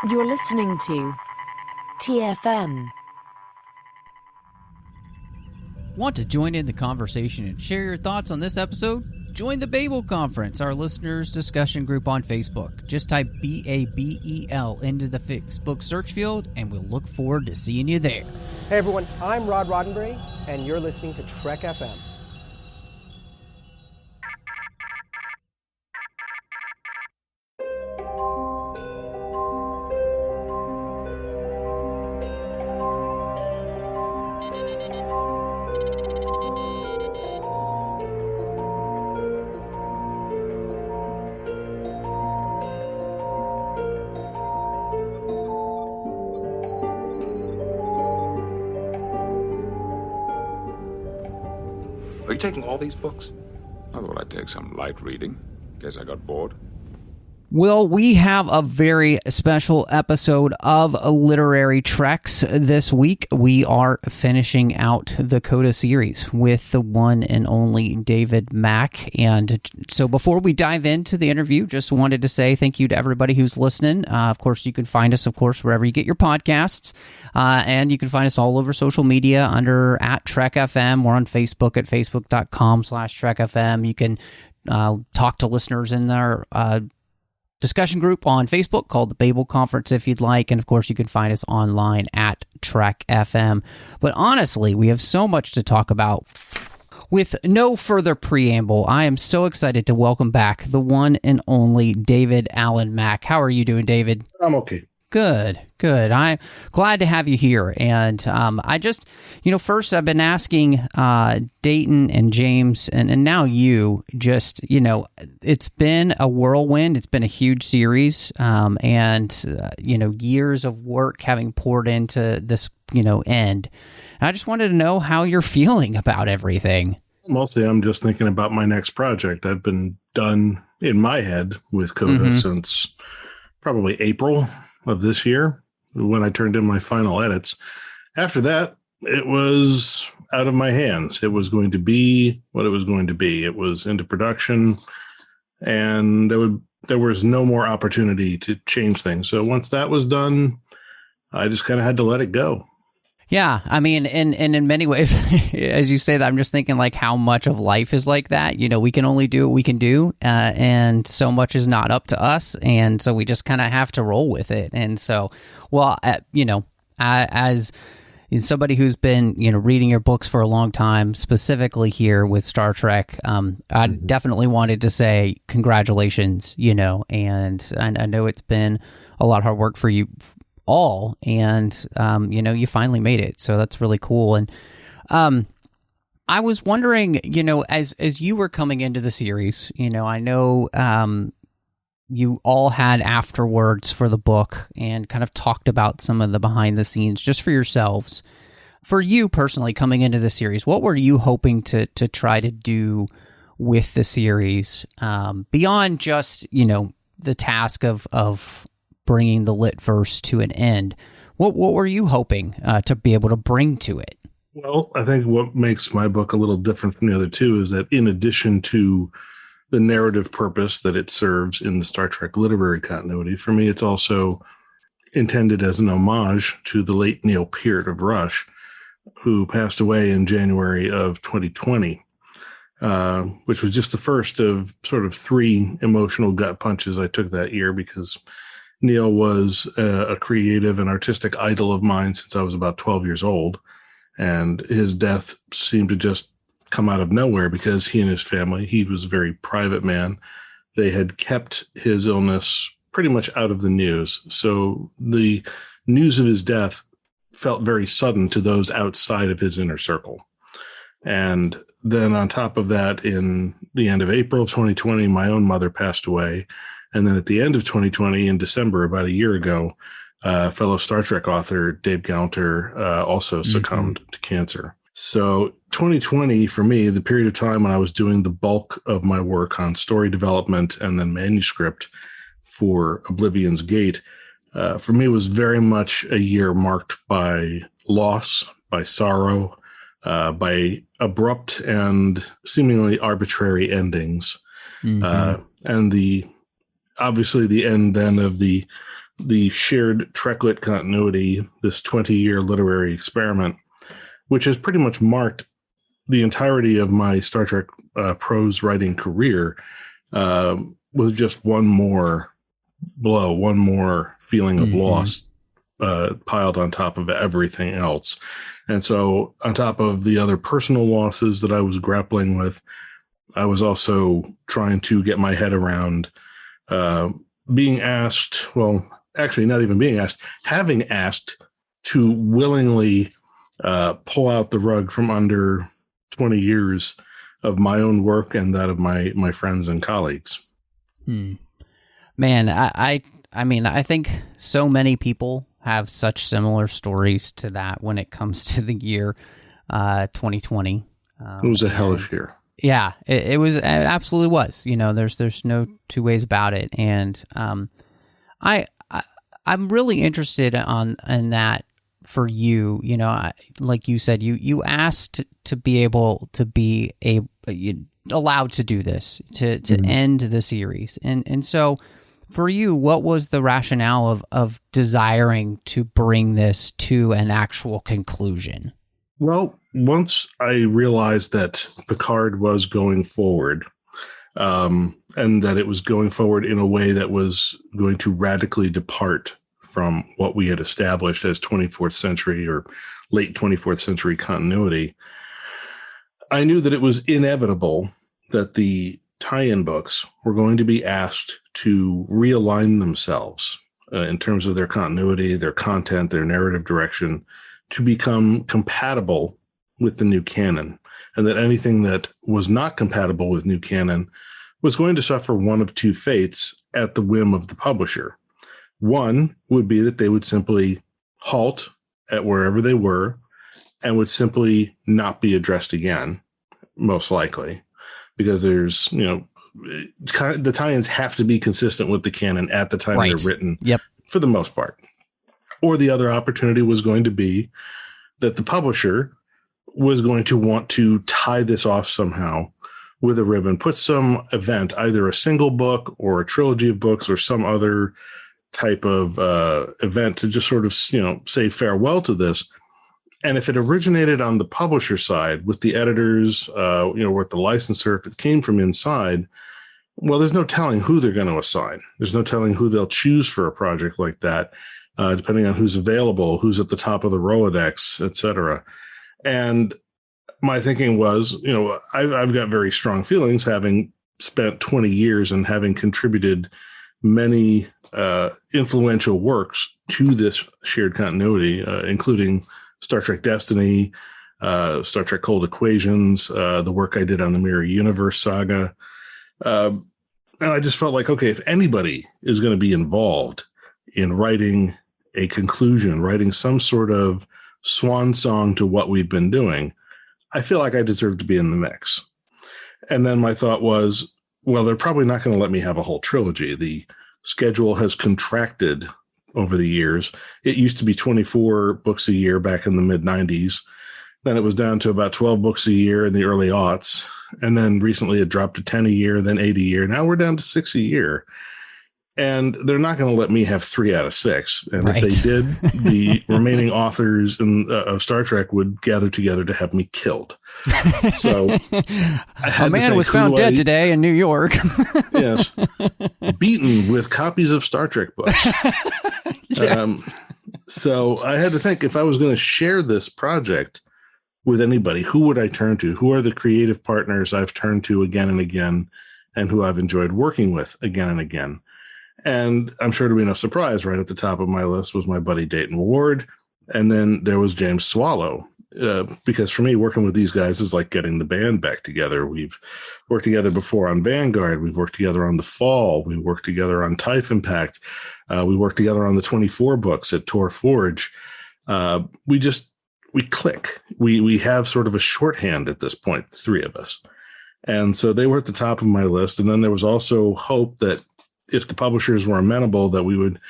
You're listening to TFM. Want to join in the conversation and share your thoughts on this episode? Join the Babel Conference, our listeners' discussion group on Facebook. Just type BABEL into the Facebook search field, and we'll look forward to seeing you there. Hey everyone, I'm Rod Roddenberry, and you're listening to Trek FM. Are you taking all these books? I thought I'd take some light reading. Guess I got bored. Well, we have a very special episode of Literary Treks this week. We are finishing out the Coda series with the one and only David Mack. And so before we dive into the interview, just wanted to say thank you to everybody who's listening. Of course, you can find us, wherever you get your podcasts. And you can find us all over social media under @TrekFM. We're on Facebook at facebook.com/TrekFM. You can talk to listeners in their discussion group on Facebook called the Babel Conference if you'd like, and of course you can find us online at Trek FM. But honestly, we have so much to talk about. With no further preamble, I am so excited to welcome back the one and only David Allen Mack. How are you doing, David? I'm okay. Good. I'm glad to have you here. And I just, first I've been asking Dayton and James and now you just, it's been a whirlwind. It's been a huge series and years of work having poured into this, end. And I just wanted to know how you're feeling about everything. Mostly I'm just thinking about my next project. I've been done in my head with Coda since probably April of this year when I turned in my final edits. After that, it was out of my hands. It was going to be what it was going to be. It was into production, and there was no more opportunity to change things. So once that was done, I just kind of had to let it go. Yeah, I mean, and in many ways, as you say that, I'm just thinking like how much of life is like that. We can only do what we can do, and so much is not up to us, and so we just kind of have to roll with it. And so, as somebody who's been, reading your books for a long time, specifically here with Star Trek, I definitely wanted to say congratulations, and I know it's been a lot of hard work for you all, and you finally made it, so that's really cool. And I was wondering, as you were coming into the series, I know you all had afterwards for the book and kind of talked about some of the behind the scenes just for yourselves. For you personally, coming into the series, what were you hoping to try to do with the series beyond just the task of bringing the lit verse to an end? What were you hoping to be able to bring to it? Well, I think what makes my book a little different from the other two is that in addition to the narrative purpose that it serves in the Star Trek literary continuity, for me, it's also intended as an homage to the late Neil Peart of Rush, who passed away in January of 2020, which was just the first of sort of 3 emotional gut punches I took that year, because Neil was a creative and artistic idol of mine since I was about 12 years old, and his death seemed to just come out of nowhere because he and his family, he was a very private man, they had kept his illness pretty much out of the news. So the news of his death felt very sudden to those outside of his inner circle. And then on top of that, in the end of April of 2020, my own mother passed away. And then at the end of 2020, in December, about a year ago, fellow Star Trek author Dave Gaunter also succumbed to cancer. So 2020, for me, the period of time when I was doing the bulk of my work on story development and then manuscript for Oblivion's Gate, for me was very much a year marked by loss, by sorrow, by abrupt and seemingly arbitrary endings. And obviously the end then of the the shared Treklet continuity, this 20-year literary experiment, which has pretty much marked the entirety of my Star Trek prose writing career, was just one more blow, one more feeling of loss piled on top of everything else. And so on top of the other personal losses that I was grappling with, I was also trying to get my head around being asked, well, actually not even being asked, having asked to willingly pull out the rug from under 20 years of my own work and that of my friends and colleagues. Man, I mean, I think so many people have such similar stories to that when it comes to the year 2020. It was a hellish year. Yeah, it was. It absolutely was. You know, there's no two ways about it. And I'm really interested in that for you. You know, like you said, you asked to be able to be allowed to do this, to end the series, and so for you, what was the rationale of desiring to bring this to an actual conclusion? Well, once I realized that Picard was going forward, and that it was going forward in a way that was going to radically depart from what we had established as 24th century or late 24th century continuity, I knew that it was inevitable that the tie-in books were going to be asked to realign themselves in terms of their continuity, their content, their narrative direction, to become compatible with the new canon, and that anything that was not compatible with new canon was going to suffer one of two fates at the whim of the publisher. One would be that they would simply halt at wherever they were and would simply not be addressed again, most likely, because there's, the tie-ins have to be consistent with the canon at the time they're written, for the most part. Or the other opportunity was going to be that the publisher was going to want to tie this off somehow with a ribbon, put some event, either a single book or a trilogy of books or some other type of event to just sort of, say farewell to this. And if it originated on the publisher side with the editors, with the licensor, if it came from inside, well, there's no telling who they're going to assign. There's no telling who they'll choose for a project like that, depending on who's available, who's at the top of the Rolodex, et cetera. And my thinking was, I've got very strong feelings, having spent 20 years and having contributed many influential works to this shared continuity, including Star Trek Destiny, Star Trek Cold Equations, the work I did on the Mirror Universe saga. And I just felt like, okay, if anybody is going to be involved in writing a conclusion, writing some sort of swan song to what we've been doing, I feel like I deserve to be in the mix. And then my thought was, well, they're probably not going to let me have a whole trilogy. The schedule has contracted over the years. It used to be 24 books a year back in the mid-90s. Then it was down to about 12 books a year in the early aughts. And then recently it dropped to 10 a year, then 8 a year. Now we're down to 6 a year. And they're not going to let me have 3 out of 6. And if they did, the remaining authors of Star Trek would gather together to have me killed. So a man was found dead today in New York. Yes. Beaten with copies of Star Trek books. Yes. So I had to think, if I was going to share this project with anybody, who would I turn to? Who are the creative partners I've turned to again and again, and who I've enjoyed working with again and again? And I'm sure to be no surprise, right at the top of my list was my buddy Dayton Ward. And then there was James Swallow, because for me, working with these guys is like getting the band back together. We've worked together before on Vanguard. We've worked together on The Fall. We worked together on Typh Impact. We worked together on the 24 books at Tor Forge. We click. We have sort of a shorthand at this point, the three of us. And so they were at the top of my list. And then there was also hope that if the publishers were amenable, that we would,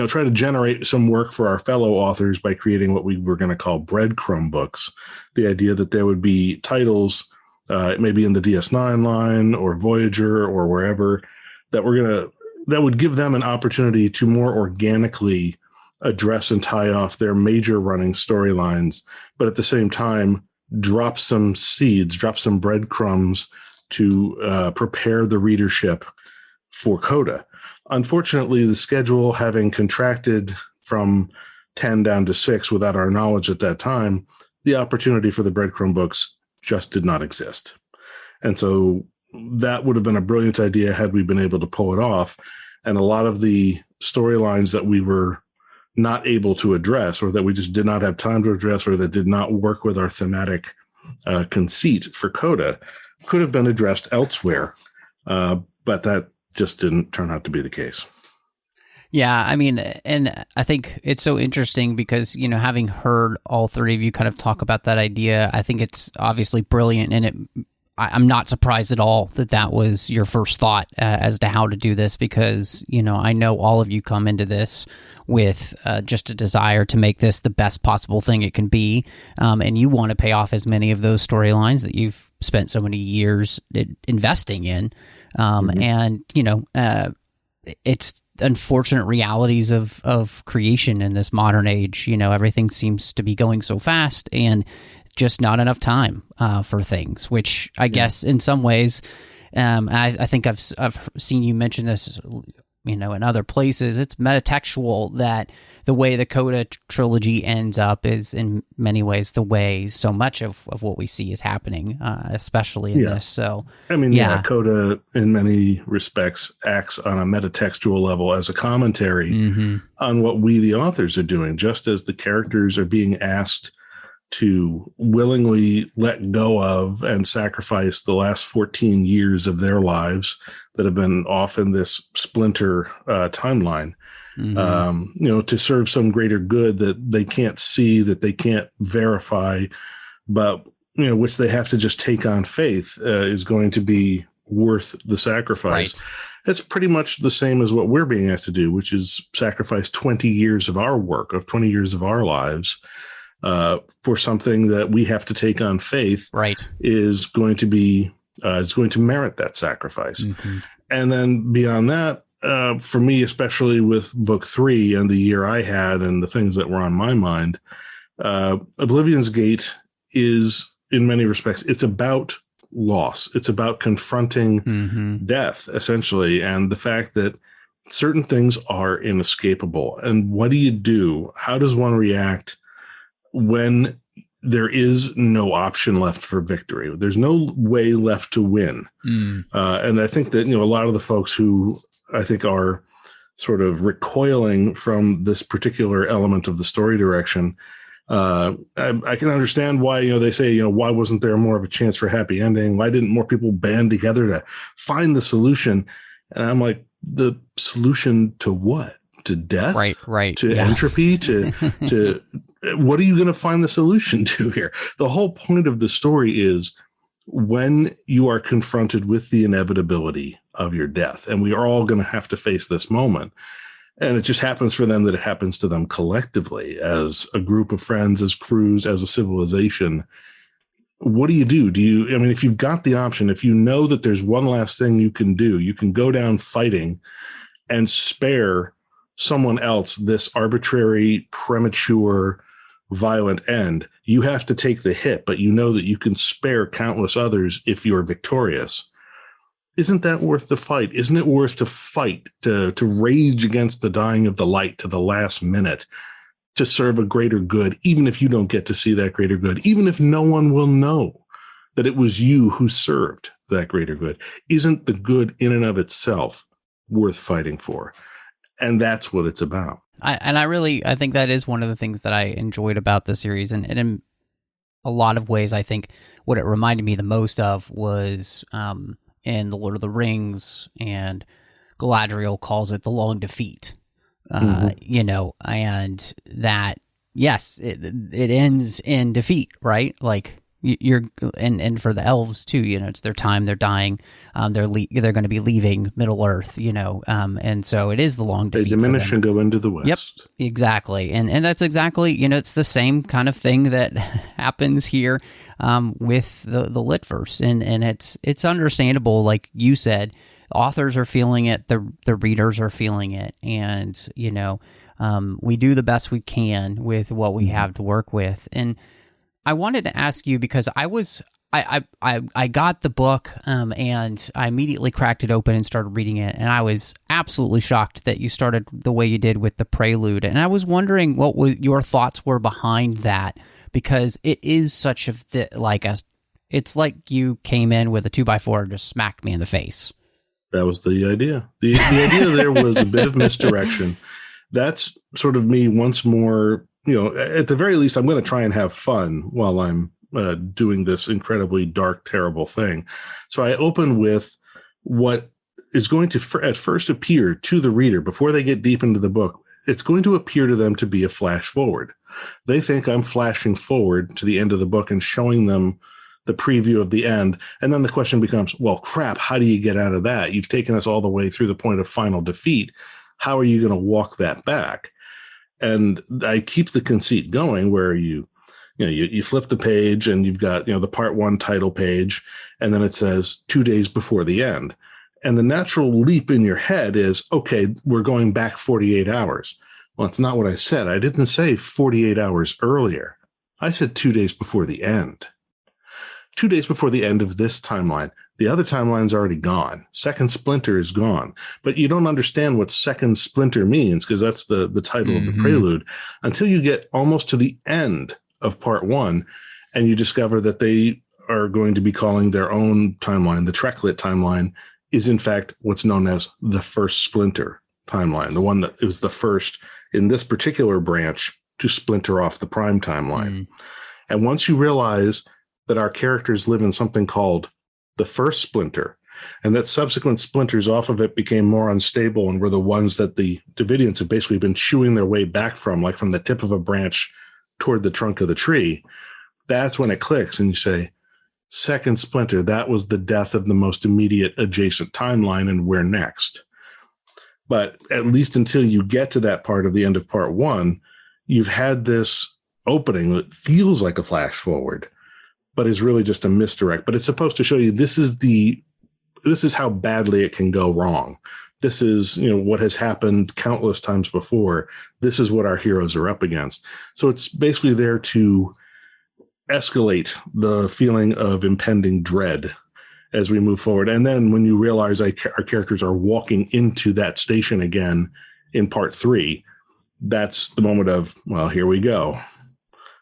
try to generate some work for our fellow authors by creating what we were going to call breadcrumb books. The idea that there would be titles, maybe in the DS9 line or Voyager or wherever, that were going to that would give them an opportunity to more organically address and tie off their major running storylines, but at the same time, drop some seeds, drop some breadcrumbs to prepare the readership for Coda. Unfortunately, the schedule having contracted from 10 down to 6 without our knowledge at that time, the opportunity for the breadcrumb books just did not exist. And so that would have been a brilliant idea had we been able to pull it off. And a lot of the storylines that we were not able to address, or that we just did not have time to address, or that did not work with our thematic conceit for Coda, could have been addressed elsewhere. But that just didn't turn out to be the case. Yeah, I mean, and I think it's so interesting because, you know, having heard all three of you kind of talk about that idea, I think it's obviously brilliant, and I'm not surprised at all that that was your first thought as to how to do this, because, you know, I know all of you come into this with just a desire to make this the best possible thing it can be, and you want to pay off as many of those storylines that you've spent so many years investing in, and, you know, it's unfortunate realities of creation in this modern age. You know, everything seems to be going so fast, and just not enough time for things, which I guess in some ways, I think I've seen you mention this, you know, in other places. It's metatextual that the way the Coda trilogy ends up is in many ways the way so much of what we see is happening, especially in this. So, I mean, Coda in many respects acts on a metatextual level as a commentary on what we, the authors, are doing, just as the characters are being asked to willingly let go of and sacrifice the last 14 years of their lives that have been off in this splinter timeline, you know, to serve some greater good that they can't see, that they can't verify, but, you know, which they have to just take on faith is going to be worth the sacrifice. Right. It's pretty much the same as what we're being asked to do, which is sacrifice 20 years of our work, of 20 years of our lives, for something that we have to take on faith, is going to be is going to merit that sacrifice. And then beyond that, for me, especially with book 3 and the year I had and the things that were on my mind, Oblivion's Gate is, in many respects, it's about loss. It's about confronting death, essentially, and the fact that certain things are inescapable. And what do you do? How does one react when there is no option left for victory? There's no way left to win. And I think that, you know, a lot of the folks who I think are sort of recoiling from this particular element of the story direction, I can understand why, you know, they say, you know, why wasn't there more of a chance for a happy ending? Why didn't more people band together to find the solution? And I'm like, the solution to what? To death? Right. To entropy? To what are you going to find the solution to here? The whole point of the story is when you are confronted with the inevitability of your death, and we are all going to have to face this moment. And it just happens for them that it happens to them collectively as a group of friends, as crews, as a civilization. What do you do? I mean, if you've got the option, if you know that there's one last thing you can do, you can go down fighting and spare someone else this arbitrary, premature, violent end. You have to take the hit, but you know that you can spare countless others if you're victorious. Isn't that worth the fight? Isn't it worth to fight, to rage against the dying of the light to the last minute, to serve a greater good, even if you don't get to see that greater good, even if no one will know that it was you who served that greater good? Isn't the good in and of itself worth fighting for? And that's what it's about. I think that is one of the things that I enjoyed about the series. And in a lot of ways, I think what it reminded me the most of was in The Lord of the Rings, and Galadriel calls it the long defeat. You know, and that, yes, it ends in defeat, right? Like, you're and for the elves too, you know, it's their time, they're dying, they're going to be leaving Middle Earth, you know, and so it is the long defeat. They diminish and go into the west. Yep, exactly, and that's exactly, you know, it's the same kind of thing that happens here with the Litverse, and it's understandable, like you said, authors are feeling it, the readers are feeling it, and we do the best we can with what we have to work with. And I wanted to ask you, because I got the book and I immediately cracked it open and started reading it, and I was absolutely shocked that you started the way you did with the Prelude. And I was wondering what your thoughts were behind that, because it is such it's like you came in with a 2x4 and just smacked me in the face. That was the idea. The idea there was a bit of misdirection. That's sort of me once more, at the very least, I'm going to try and have fun while I'm doing this incredibly dark, terrible thing. So I open with what is going to at first appear to the reader before they get deep into the book. It's going to appear to them to be a flash forward. They think I'm flashing forward to the end of the book and showing them the preview of the end. And then the question becomes, well, crap, how do you get out of that? You've taken us all the way through the point of final defeat. How are you going to walk that back? And I keep the conceit going where you flip the page and you've got, the part 1 title page, and then it says 2 days before the end. And the natural leap in your head is, okay, we're going back 48 hours. Well, it's not what I said. I didn't say 48 hours earlier. I said 2 days before the end. 2 days before the end of this timeline. The other timeline's already gone. Second Splinter is gone. But you don't understand what Second Splinter means, because that's the title of the Prelude, until you get almost to the end of part 1, and you discover that they are going to be calling their own timeline, the Treklet timeline, is in fact what's known as the First Splinter timeline, the one that was the first in this particular branch to splinter off the Prime timeline. And once you realize that our characters live in something called the First Splinter, and that subsequent splinters off of it became more unstable and were the ones that the Davidians have basically been chewing their way back from, like from the tip of a branch toward the trunk of the tree, that's when it clicks and you say, Second Splinter, that was the death of the most immediate adjacent timeline, and we're next. But at least until you get to that part of the end of part 1, you've had this opening that feels like a flash forward, but is really just a misdirect. But it's supposed to show you this is how badly it can go wrong. This is, what has happened countless times before. This is what our heroes are up against. So it's basically there to escalate the feeling of impending dread as we move forward. And then when you realize our characters are walking into that station again in part 3, that's the moment of, well, here we go.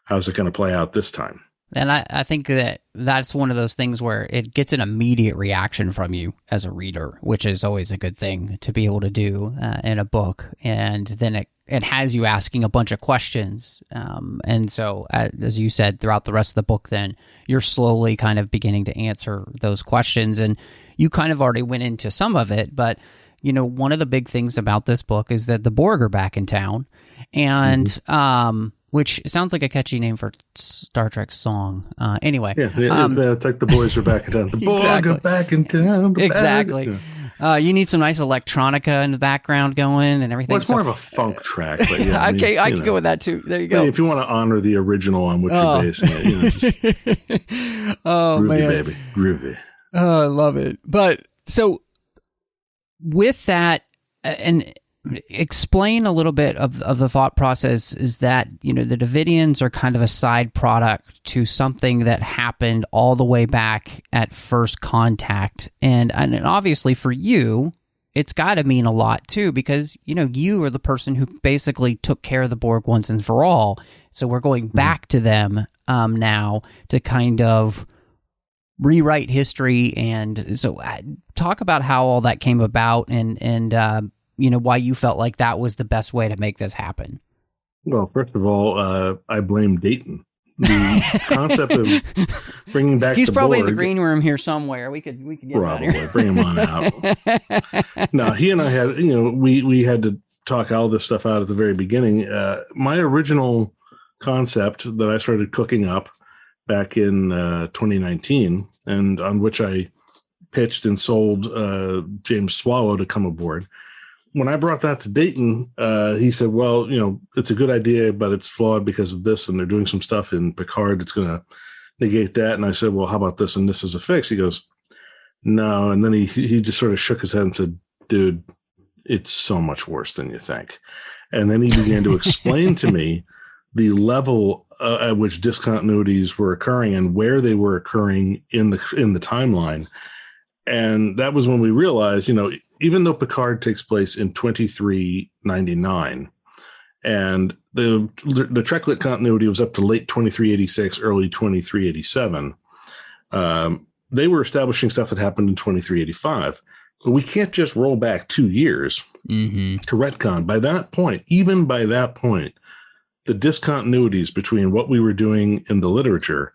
How's it going to play out this time? And I think that's one of those things where it gets an immediate reaction from you as a reader, which is always a good thing to be able to do in a book. And then it has you asking a bunch of questions. And so, as you said, throughout the rest of the book, then you're slowly kind of beginning to answer those questions. And you kind of already went into some of it, but, one of the big things about this book is that the Borg are back in town. And, which sounds like a catchy name for Star Trek song. Anyway. Yeah, it's like the boys are back in town. The Borg are back in town. Exactly. You need some nice electronica in the background going and everything. Well, it's more of a funk track. But yeah, I can go with that too. There you go. If you want to honor the original on which you're basing it, just groovy, man. Baby. Groovy. Oh, I love it. But so with that, and explain a little bit of the thought process is that, the Davidians are kind of a side product to something that happened all the way back at first contact. And obviously for you, it's got to mean a lot too, because, you are the person who basically took care of the Borg once and for all. So we're going back to them now to kind of rewrite history. And so talk about how all that came about and why you felt like that was the best way to make this happen. Well, first of all, I blame Dayton. The concept of bringing back He's the probably Borg, in the green room here somewhere. We could get him out here. Bring him on out. No, he and I had, we had to talk all this stuff out at the very beginning. My original concept that I started cooking up back in 2019, and on which I pitched and sold James Swallow to come aboard. When I brought that to Dayton, he said, well, it's a good idea, but it's flawed because of this, and they're doing some stuff in Picard that's going to negate that. And I said, well, how about this? And this is a fix. He goes, no. And then he just sort of shook his head and said, dude, it's so much worse than you think. And then he began to explain to me the level at which discontinuities were occurring and where they were occurring in the timeline. And that was when we realized, even though Picard takes place in 2399, and the Treklet continuity was up to late 2386, early 2387, they were establishing stuff that happened in 2385. But we can't just roll back 2 years to retcon. By that point, even by that point, the discontinuities between what we were doing in the literature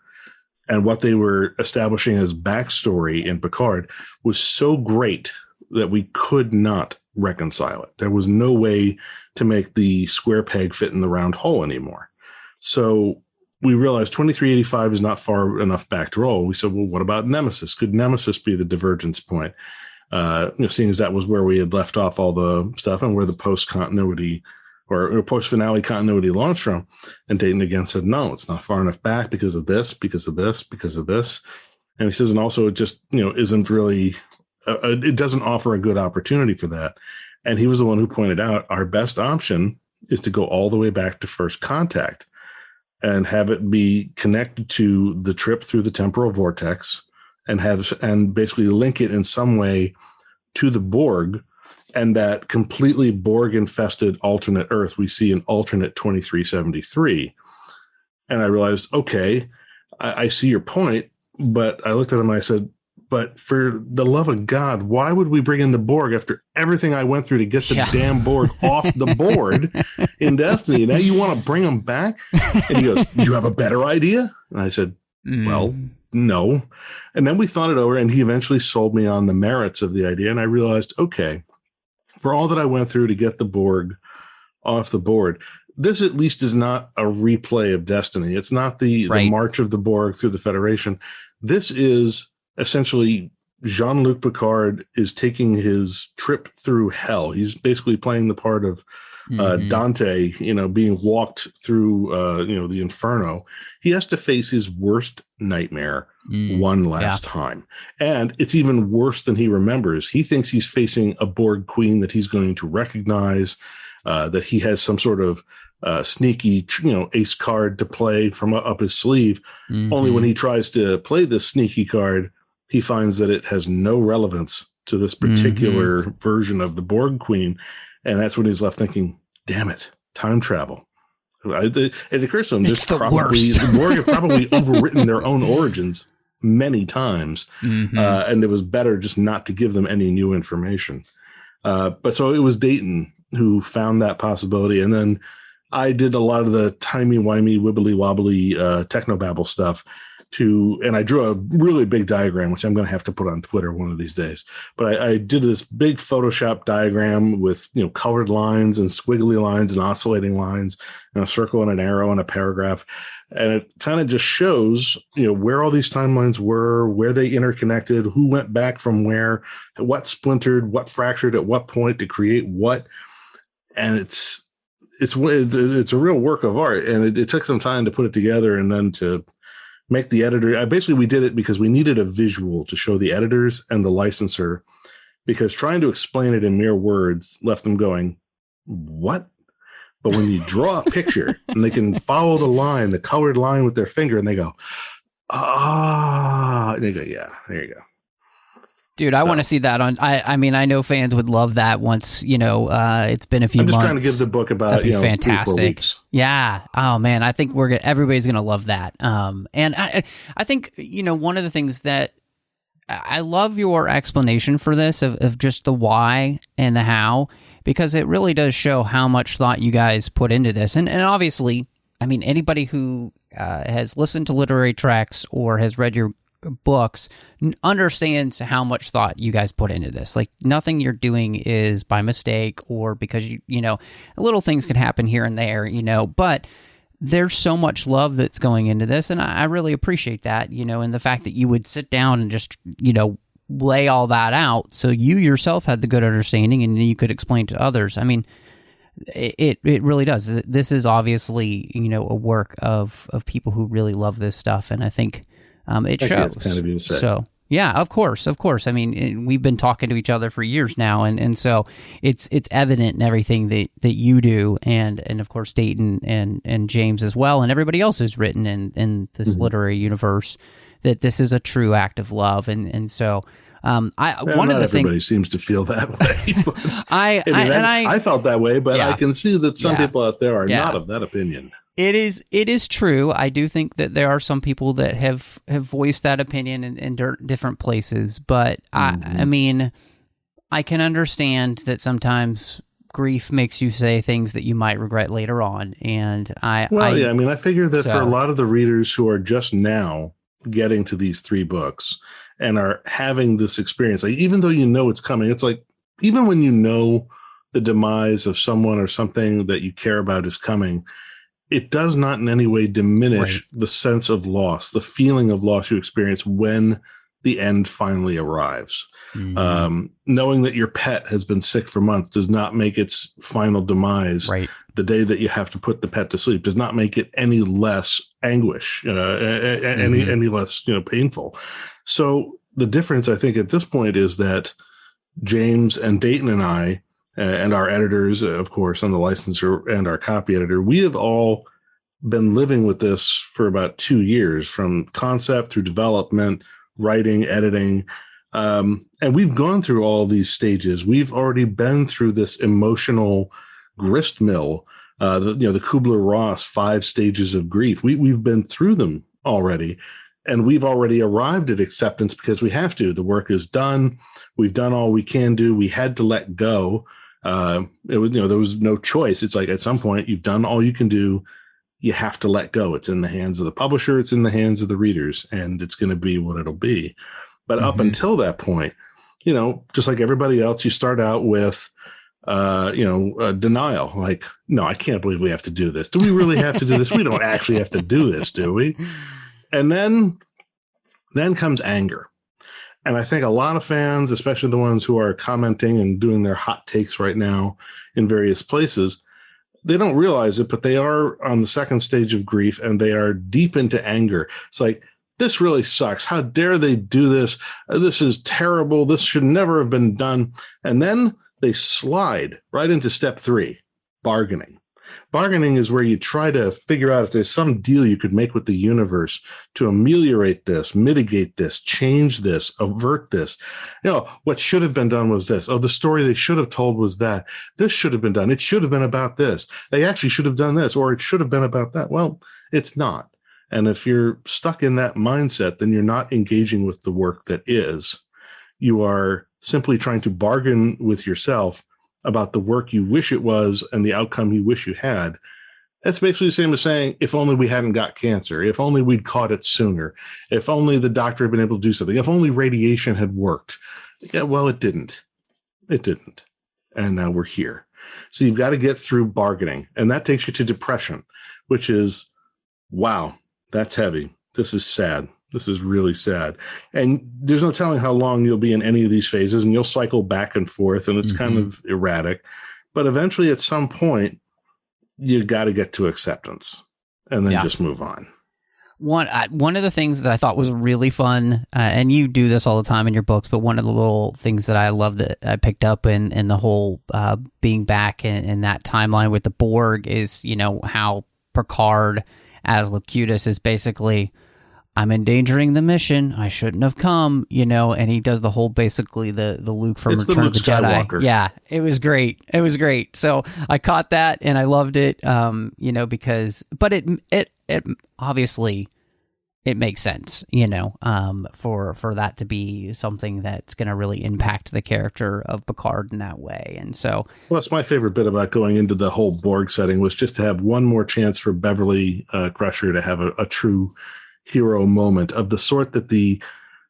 and what they were establishing as backstory in Picard was so great that we could not reconcile it. There was no way to make the square peg fit in the round hole anymore. So we realized 2385 is not far enough back to roll. We said, well, what about Nemesis? Could Nemesis be the divergence point? Seeing as that was where we had left off all the stuff and where the post-continuity or post-finale continuity launched from. And Dayton again said, no, it's not far enough back because of this, because of this, because of this. And he says, and also it just, isn't really, it doesn't offer a good opportunity for that. And he was the one who pointed out our best option is to go all the way back to First Contact and have it be connected to the trip through the temporal vortex and basically link it in some way to the Borg and that completely Borg-infested alternate Earth we see in alternate 2373. And I realized, okay, I see your point, but I looked at him and I said, but for the love of God, why would we bring in the Borg after everything I went through to get the damn Borg off the board in Destiny? Now you want to bring them back? And he goes, do you have a better idea? And I said, well, no. And then we thought it over, and he eventually sold me on the merits of the idea. And I realized, okay, for all that I went through to get the Borg off the board, this at least is not a replay of Destiny. It's not the march of the Borg through the Federation. This is essentially Jean-Luc Picard is taking his trip through hell. He's basically playing the part of Dante, being walked through, the Inferno. He has to face his worst nightmare one last time. And it's even worse than he remembers. He thinks he's facing a Borg queen that he's going to recognize, that he has some sort of sneaky, ace card to play from up his sleeve. Only when he tries to play this sneaky card, he finds that it has no relevance to this particular version of the Borg queen. And that's when he's left thinking, damn it, time travel. It occurs to him the Borg have probably overwritten their own origins many times. And it was better just not to give them any new information. But so it was Dayton who found that possibility. And then I did a lot of the timey-wimey, wibbly-wobbly technobabble stuff and I drew a really big diagram, which I'm going to have to put on Twitter one of these days. But I did this big Photoshop diagram with, colored lines and squiggly lines and oscillating lines and a circle and an arrow and a paragraph. And it kind of just shows, where all these timelines were, where they interconnected, who went back from where, what splintered, what fractured at what point to create what. And it's a real work of art. And it took some time to put it together and then to make the editor. We did it because we needed a visual to show the editors and the licensor, because trying to explain it in mere words left them going, what? But when you draw a picture and they can follow the colored line with their finger, and they go, and they go, yeah, there you go. Dude, I want to see that on. I mean, I know fans would love that once, it's been a few months. I'm just trying to give the book about, that'd be fantastic. 3-4 weeks. Yeah. Oh man, I think everybody's going to love that. And I think, one of the things that I love your explanation for this of just the why and the how, because it really does show how much thought you guys put into this. And obviously, I mean, anybody who has listened to Literary Treks or has read your books understands how much thought you guys put into this. Like, nothing you're doing is by mistake or because little things can happen here and there, but there's so much love that's going into this, and I really appreciate that, and the fact that you would sit down and just lay all that out so you yourself had the good understanding and you could explain to others. I mean, it really does. This is obviously a work of people who really love this stuff, and I think it shows. Kind of you to say. So Yeah, of course. I mean, we've been talking to each other for years now, and so it's evident in everything that you do, and of course Dayton and James as well, and everybody else who's written in this literary universe, that this is a true act of love, and so everybody seems to feel that way. I felt that way, but I can see that some people out there are not of that opinion. It is true. I do think that there are some people that have voiced that opinion in different places, but I mean, I can understand that sometimes grief makes you say things that you might regret later on, and I figure that for a lot of the readers who are just now getting to these 3 books and are having this experience, like, even though you know it's coming, it's like, even when you know the demise of someone or something that you care about is coming, it does not in any way diminish the sense of loss, the feeling of loss you experience when the end finally arrives. Knowing that your pet has been sick for months does not make its final demise. The day that you have to put the pet to sleep does not make it any less anguish, any less painful. So the difference, I think, at this point is that James and Dayton and I, and our editors, of course, and the licensor and our copy editor, we have all been living with this for about 2 years, from concept through development, writing, editing. And we've gone through all these stages. We've already been through this emotional grist mill, the Kubler-Ross 5 stages of grief. We've been through them already, and we've already arrived at acceptance because we have to. The work is done. We've done all we can do. We had to let go. There was no choice. It's like, at some point, you've done all you can do. You have to let go. It's in the hands of the publisher. It's in the hands of the readers, and it's going to be what it'll be. But up until that point, just like everybody else, you start out with, denial. Like, no, I can't believe we have to do this. Do we really have to do this? We don't actually have to do this, do we? And then comes anger. And I think a lot of fans, especially the ones who are commenting and doing their hot takes right now in various places, they don't realize it, but they are on the second stage of grief, and they are deep into anger. It's like, this really sucks. How dare they do this? This is terrible. This should never have been done. And then they slide right into step 3, bargaining. Bargaining is where you try to figure out if there's some deal you could make with the universe to ameliorate this, mitigate this, change this, avert this. What should have been done was this. Oh, the story they should have told was that. This should have been done. It should have been about this. They actually should have done this, or it should have been about that. Well, it's not. And if you're stuck in that mindset, then you're not engaging with the work that is. You are simply trying to bargain with yourself about the work you wish it was and the outcome you wish you had. That's basically the same as saying, if only we hadn't got cancer, if only we'd caught it sooner, if only the doctor had been able to do something, if only radiation had worked. Yeah, well, it didn't. It didn't. And now we're here. So you've got to get through bargaining. And that takes you to depression, which is, wow, that's heavy. This is sad. This is really sad. And there's no telling how long you'll be in any of these phases, and you'll cycle back and forth, and it's kind of erratic. But eventually, at some point, you got to get to acceptance and then just move on. One of the things that I thought was really fun, and you do this all the time in your books, but one of the little things that I love that I picked up in the whole being back in that timeline with the Borg is, how Picard as Locutus is basically, I'm endangering the mission. I shouldn't have come, and he does the whole, basically the Luke from Return of the Jedi. Skywalker. Yeah, it was great. It was great. So I caught that and I loved it, because, but it obviously it makes sense, for that to be something that's going to really impact the character of Picard in that way. And so, well, that's my favorite bit about going into the whole Borg setting, was just to have one more chance for Beverly Crusher to have a true hero moment of the sort that the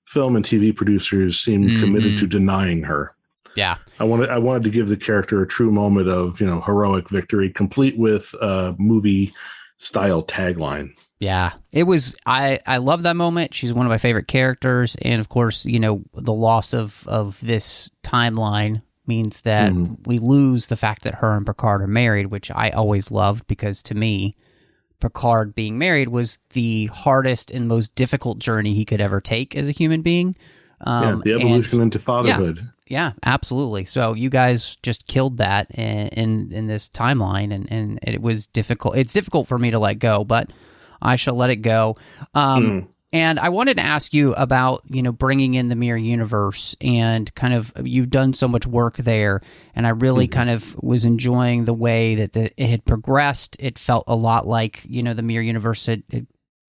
film and TV producers seem committed to denying her. Yeah. I wanted to give the character a true moment of, heroic victory, complete with a movie style tagline. Yeah, it was, I love that moment. She's one of my favorite characters. And of course, the loss of this timeline means that we lose the fact that her and Picard are married, which I always loved, because to me, Picard being married was the hardest and most difficult journey he could ever take as a human being. The evolution into fatherhood. Yeah, absolutely. So you guys just killed that in this timeline, and it was difficult. It's difficult for me to let go, but I shall let it go. And I wanted to ask you about, bringing in the mirror universe, and kind of, you've done so much work there, and I really kind of was enjoying the way that it had progressed. It felt a lot like, the mirror universe had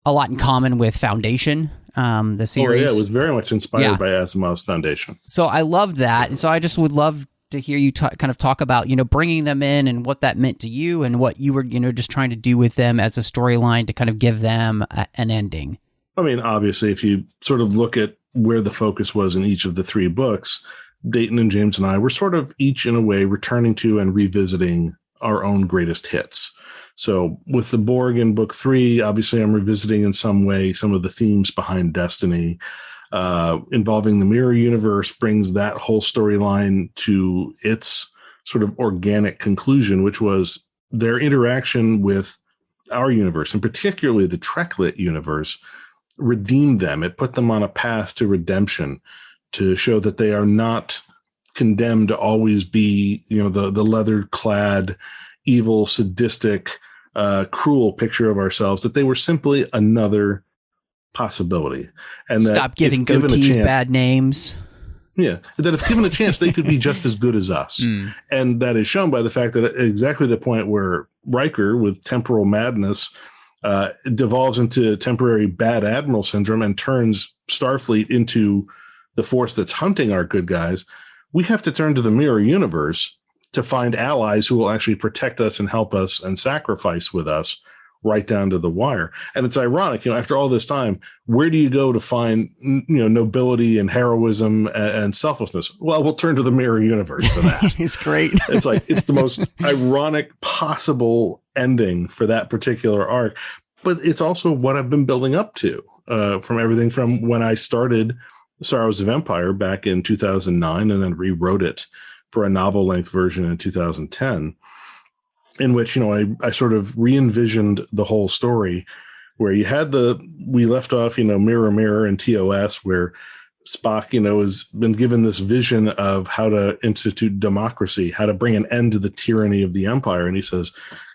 a lot in common with Foundation, the series. Oh, yeah, it was very much inspired by Asimov's Foundation. So I loved that, and so I just would love to hear you kind of talk about, bringing them in and what that meant to you, and what you were, just trying to do with them as a storyline to kind of give them an ending. I mean, obviously, if you sort of look at where the focus was in each of the 3 books, Dayton and James and I were sort of each in a way returning to and revisiting our own greatest hits. So with the Borg in book 3, obviously I'm revisiting in some way some of the themes behind Destiny. Involving the mirror universe brings that whole storyline to its sort of organic conclusion, which was their interaction with our universe, and particularly the Treklit universe, redeemed them. It put them on a path to redemption, to show that they are not condemned to always be, the leather-clad, evil, sadistic, cruel picture of ourselves, that they were simply another possibility. And stop giving goatees bad names. Yeah, that if given a chance, they could be just as good as us. And that is shown by the fact that at exactly the point where Riker, with temporal madness, devolves into temporary bad admiral syndrome and turns Starfleet into the force that's hunting our good guys, we have to turn to the mirror universe to find allies who will actually protect us and help us and sacrifice with us right down to the wire. And it's ironic, after all this time, where do you go to find, nobility and heroism and selflessness? Well, we'll turn to the mirror universe for that. It's great. It's like, it's the most ironic possible ending for that particular arc. But it's also what I've been building up to, from everything from when I started Sorrows of Empire back in 2009 and then rewrote it for a novel-length version in 2010. In which, I sort of re-envisioned the whole story, where you had we left off, Mirror Mirror and TOS, where Spock, has been given this vision of how to institute democracy, how to bring an end to the tyranny of the Empire. And he says,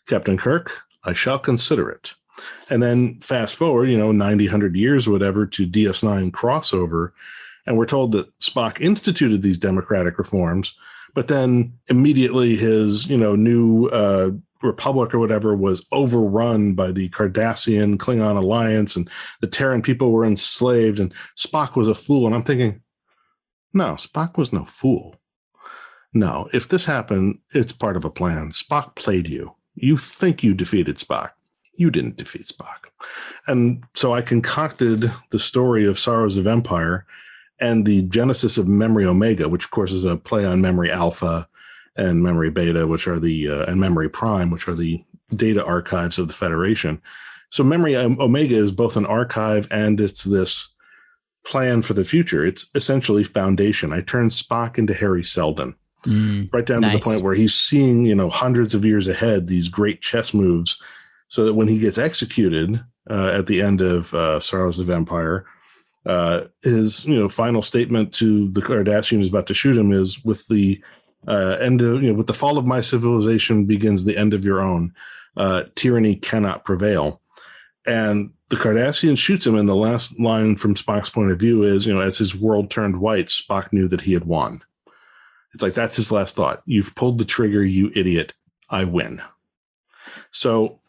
Captain Kirk, I shall consider it. And then fast forward, 90, 100 years or whatever to DS9 crossover. And we're told that Spock instituted these democratic reforms, but then immediately his, new republic or whatever was overrun by the Cardassian Klingon alliance, and the Terran people were enslaved, and Spock was a fool. And I'm thinking, no, Spock was no fool. No, if this happened, it's part of a plan. Spock played you. You think you defeated Spock. You didn't defeat Spock. And so I concocted the story of Sorrows of Empire and the genesis of Memory Omega, which of course is a play on Memory Alpha and Memory Beta, which are and Memory Prime, which are the data archives of the Federation. So Memory Omega is both an archive and it's this plan for the future. It's essentially Foundation. I turned Spock into Harry Seldon, right down to the point where he's seeing, hundreds of years ahead, these great chess moves, so that when he gets executed at the end of Sorrows of Empire, his final statement to the Cardassian who's about to shoot him is, with the end of, with the fall of my civilization begins the end of your own. Tyranny cannot prevail. And the Cardassian shoots him, and the last line from Spock's point of view is, as his world turned white, Spock knew that he had won. It's like, that's his last thought. You've pulled the trigger, you idiot. I win. So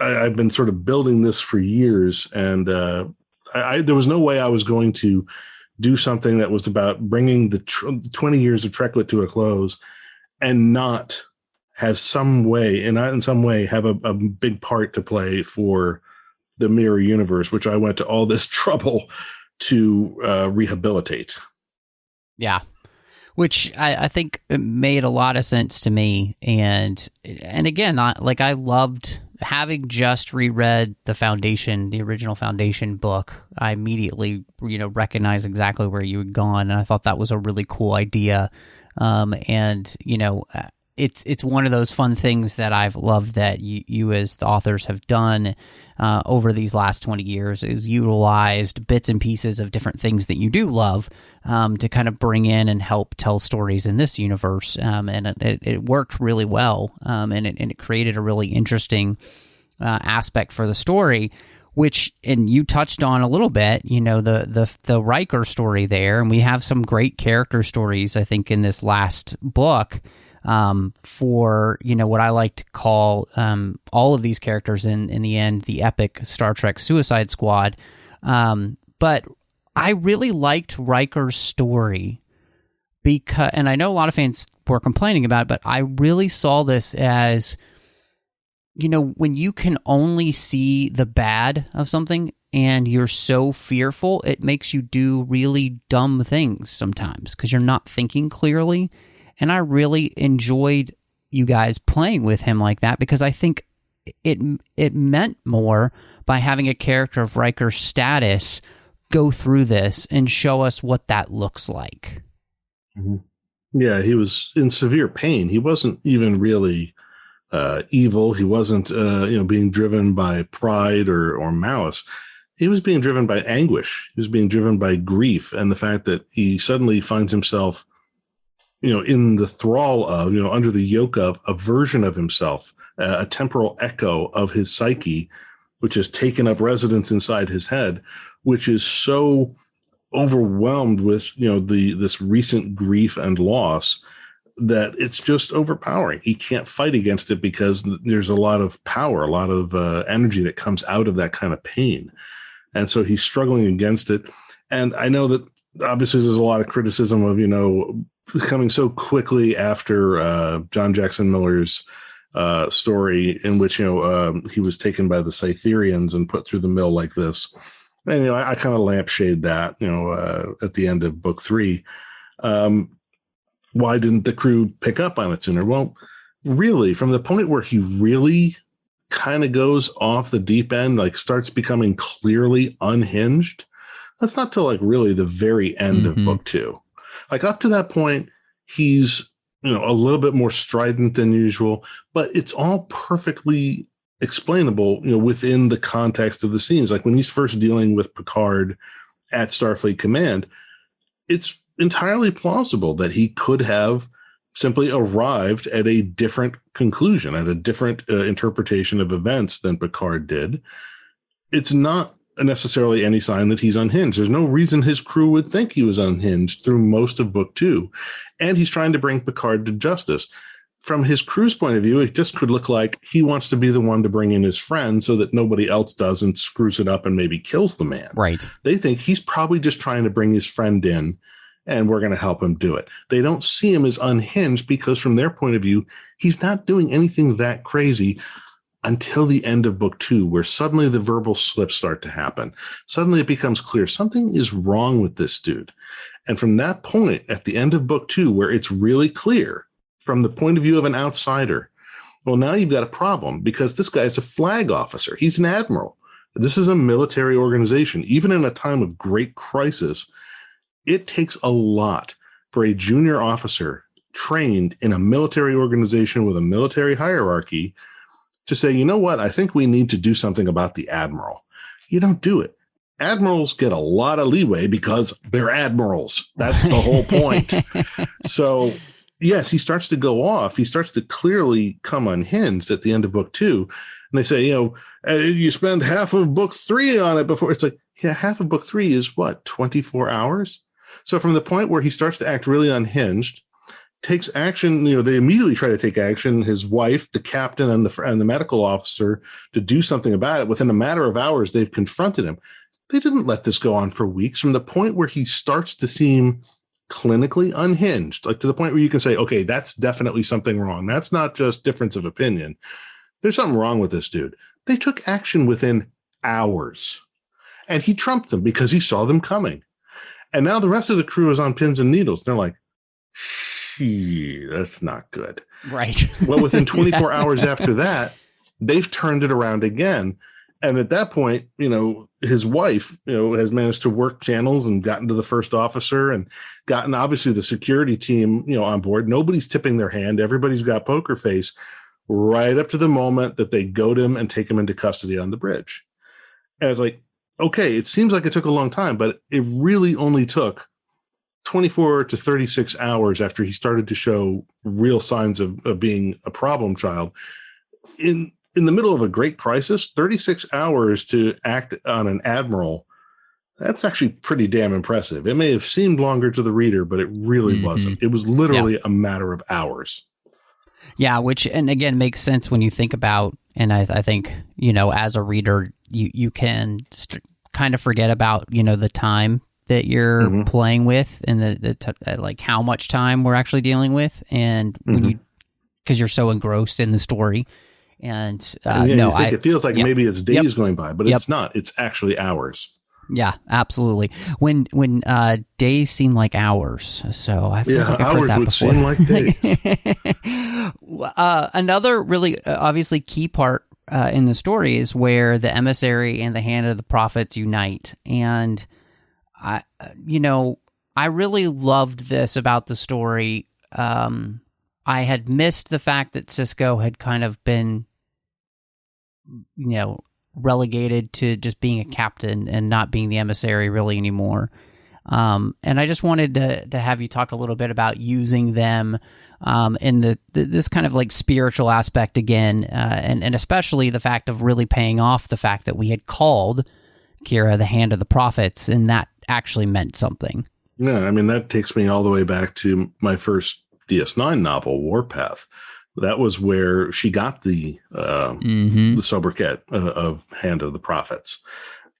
I've been sort of building this for years, and there was no way I was going to do something that was about bringing the 20 years of Treklit to a close and not have some way, and not in some way have a big part to play for the mirror universe, which I went to all this trouble to rehabilitate. Yeah. Which I think made a lot of sense to me. And again, I loved having just reread the original Foundation book. I immediately, recognized exactly where you had gone. And I thought that was a really cool idea. it's one of those fun things that I've loved that you as the authors have done over these last 20 years, is utilized bits and pieces of different things that you do love to kind of bring in and help tell stories in this universe. And it worked really well, and it created a really interesting aspect for the story, which, and you touched on a little bit, the Riker story there, and we have some great character stories, I think, in this last book, for, what I like to call all of these characters in the end, the epic Star Trek Suicide Squad. But I really liked Riker's story because, and I know a lot of fans were complaining about it, but I really saw this as, when you can only see the bad of something and you're so fearful, it makes you do really dumb things sometimes because you're not thinking clearly. And I really enjoyed you guys playing with him like that, because I think it meant more by having a character of Riker's status go through this and show us what that looks like. Mm-hmm. Yeah, he was in severe pain. He wasn't even really evil. He wasn't, being driven by pride or malice. He was being driven by anguish. He was being driven by grief and the fact that he suddenly finds himself, in the thrall of, under the yoke of a version of himself, a temporal echo of his psyche, which has taken up residence inside his head, which is so overwhelmed with, this recent grief and loss that it's just overpowering. He can't fight against it because there's a lot of power, a lot of energy that comes out of that kind of pain. And so he's struggling against it. And I know that obviously there's a lot of criticism of, coming so quickly after John Jackson Miller's story in which, he was taken by the Cytherians and put through the mill like this. And, I kind of lampshade that, at the end of book 3. Why didn't the crew pick up on it sooner? Well, really, from the point where he really kind of goes off the deep end, like starts becoming clearly unhinged, that's not till like really the very end of book 2. Like up to that point, he's, a little bit more strident than usual, but it's all perfectly explainable, within the context of the scenes. Like when he's first dealing with Picard at Starfleet Command, it's entirely plausible that he could have simply arrived at a different conclusion, at a different interpretation of events than Picard did. It's not necessarily any sign that he's unhinged. There's no reason his crew would think he was unhinged through most of book 2. And he's trying to bring Picard to justice. From his crew's point of view, it just could look like he wants to be the one to bring in his friend so that nobody else does and screws it up and maybe kills the man. Right. They think he's probably just trying to bring his friend in and we're going to help him do it. They don't see him as unhinged because from their point of view, he's not doing anything that crazy until the end of book 2, where suddenly the verbal slips start to happen. Suddenly it becomes clear something is wrong with this dude. And from that point at the end of book 2, where it's really clear from the point of view of an outsider, well, now you've got a problem because this guy's a flag officer. He's an admiral. This is a military organization. Even in a time of great crisis, it takes a lot for a junior officer trained in a military organization with a military hierarchy to say, you know what, I think we need to do something about the admiral. You don't do it. Admirals get a lot of leeway because they're admirals. That's the whole point. So, yes, he starts to go off. He starts to clearly come unhinged at the end of book 2. And they say, you spend half of book 3 on it before. It's like, yeah, half of book 3 is what, 24 hours? So from the point where he starts to act really unhinged, takes action, they immediately try to take action, his wife, the captain, and the medical officer, to do something about it. Within a matter of hours, they've confronted him. They didn't let this go on for weeks. From the point where he starts to seem clinically unhinged, like to the point where you can say, okay, that's definitely something wrong. That's not just difference of opinion. There's something wrong with this dude. They took action within hours, and he trumped them because he saw them coming. And now the rest of the crew is on pins and needles. They're like, that's not good. Right. Well, within 24 hours after that, they've turned it around again. And at that point, his wife, has managed to work channels and gotten to the first officer and gotten obviously the security team, on board. Nobody's tipping their hand. Everybody's got poker face right up to the moment that they goad him and take him into custody on the bridge. And it's like, okay, it seems like it took a long time, but it really only took 24 to 36 hours after he started to show real signs of being a problem child. In the middle of a great crisis, 36 hours to act on an admiral, that's actually pretty damn impressive. It may have seemed longer to the reader, but it really wasn't. It was literally a matter of hours. Yeah, which, and again, makes sense when you think about, and I think, as a reader, you can kind of forget about, the time that you're playing with and like how much time we're actually dealing with. And when because you're so engrossed in the story. And it feels like maybe it's days going by, but it's not. It's actually hours. Yeah, absolutely. When days seem like hours. So I feel like I've heard that would before. Seem like days. Another really obviously key part in the story is where the emissary and the hand of the prophets unite. And I really loved this about the story. I had missed the fact that Sisko had kind of been, relegated to just being a captain and not being the emissary really anymore. And I just wanted to have you talk a little bit about using them in this kind of like spiritual aspect again, and especially the fact of really paying off the fact that we had called Kira the Hand of the Prophets, and that actually meant something. Yeah, I mean, that takes me all the way back to my first DS9 novel, Warpath. That was where she got the sobriquet of Hand of the Prophets.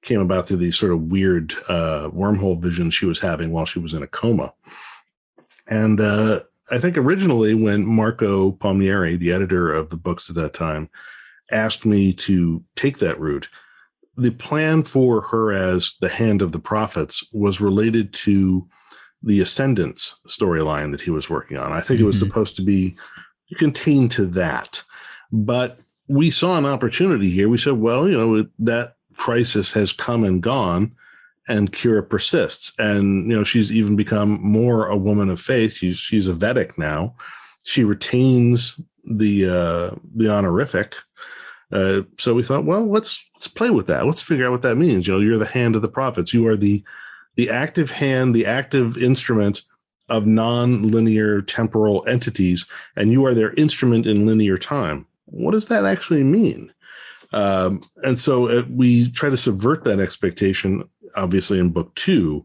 Came about through these sort of weird wormhole visions she was having while she was in a coma. And I think originally when Marco Palmieri, the editor of the books at that time, asked me to take that route, the plan for her as the Hand of the Prophets was related to the Ascendance storyline that he was working on. I think it was supposed to be contained to that. But we saw an opportunity here. We said, well, that crisis has come and gone, and Kira persists. And, she's even become more a woman of faith. She's a Vedic now. She retains the honorific. So we thought, well, let's play with that. Let's figure out what that means. You're the Hand of the Prophets. You are the active hand, the active instrument of non-linear temporal entities, and you are their instrument in linear time. What does that actually mean? And so we try to subvert that expectation, obviously, in book 2,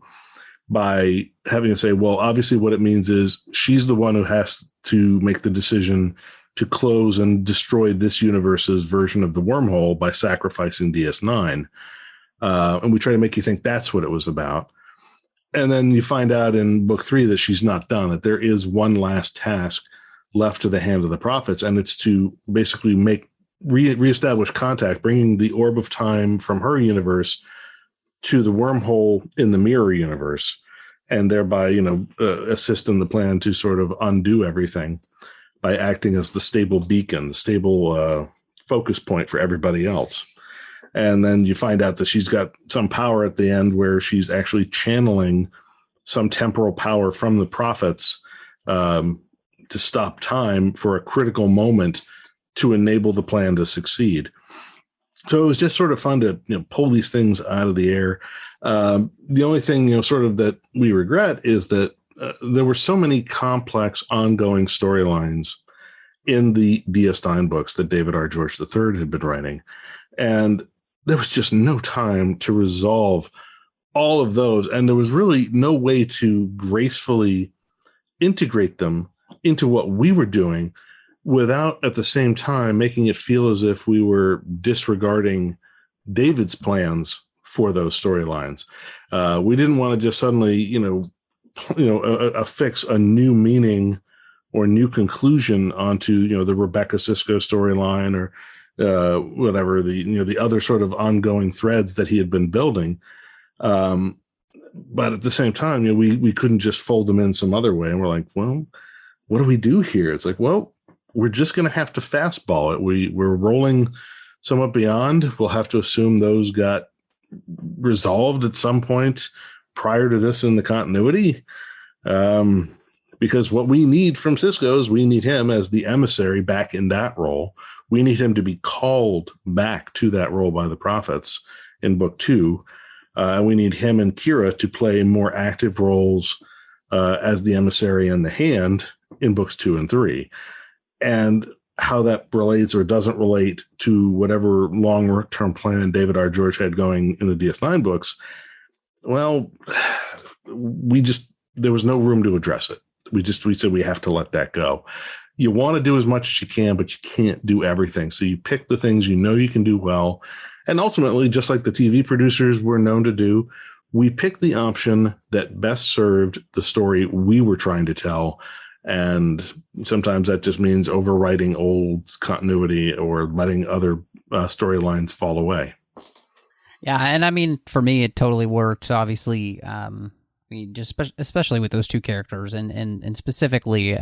by having to say, well, obviously what it means is she's the one who has to make the decision to close and destroy this universe's version of the wormhole by sacrificing DS9. And we try to make you think that's what it was about. And then you find out in book 3 that she's not done, that there is one last task left to the Hand of the Prophets, and it's to basically reestablish contact, bringing the orb of time from her universe to the wormhole in the mirror universe, and thereby, assist in the plan to sort of undo everything by acting as the stable beacon, the stable focus point for everybody else. And then you find out that she's got some power at the end where she's actually channeling some temporal power from the prophets to stop time for a critical moment to enable the plan to succeed. So it was just sort of fun to pull these things out of the air. The only thing sort of that we regret is that there were so many complex ongoing storylines in the DS9 books that David R. George III had been writing. And there was just no time to resolve all of those. And there was really no way to gracefully integrate them into what we were doing without at the same time making it feel as if we were disregarding David's plans for those storylines. We didn't want to just suddenly, affix a new meaning or new conclusion onto, the Rebecca Sisko storyline or whatever the other sort of ongoing threads that he had been building. But at the same time, we couldn't just fold them in some other way. And we're like, well, what do we do here? It's like, well, we're just going to have to fastball it. We're rolling somewhat beyond. We'll have to assume those got resolved at some point prior to this in the continuity. Because what we need from Sisko is we need him as the emissary back in that role. We need him to be called back to that role by the prophets in book 2. We need him and Kira to play more active roles as the emissary and the hand in books 2 and 3. And how that relates or doesn't relate to whatever long-term plan David R. George had going in the DS9 books, well, there was no room to address it. We said we have to let that go. You want to do as much as you can, but you can't do everything. So you pick the things you know you can do well. And ultimately, just like the TV producers were known to do, we picked the option that best served the story we were trying to tell. And sometimes that just means overwriting old continuity or letting other storylines fall away. Yeah, and I mean, for me, it totally worked. Obviously, just especially with those two characters, and specifically,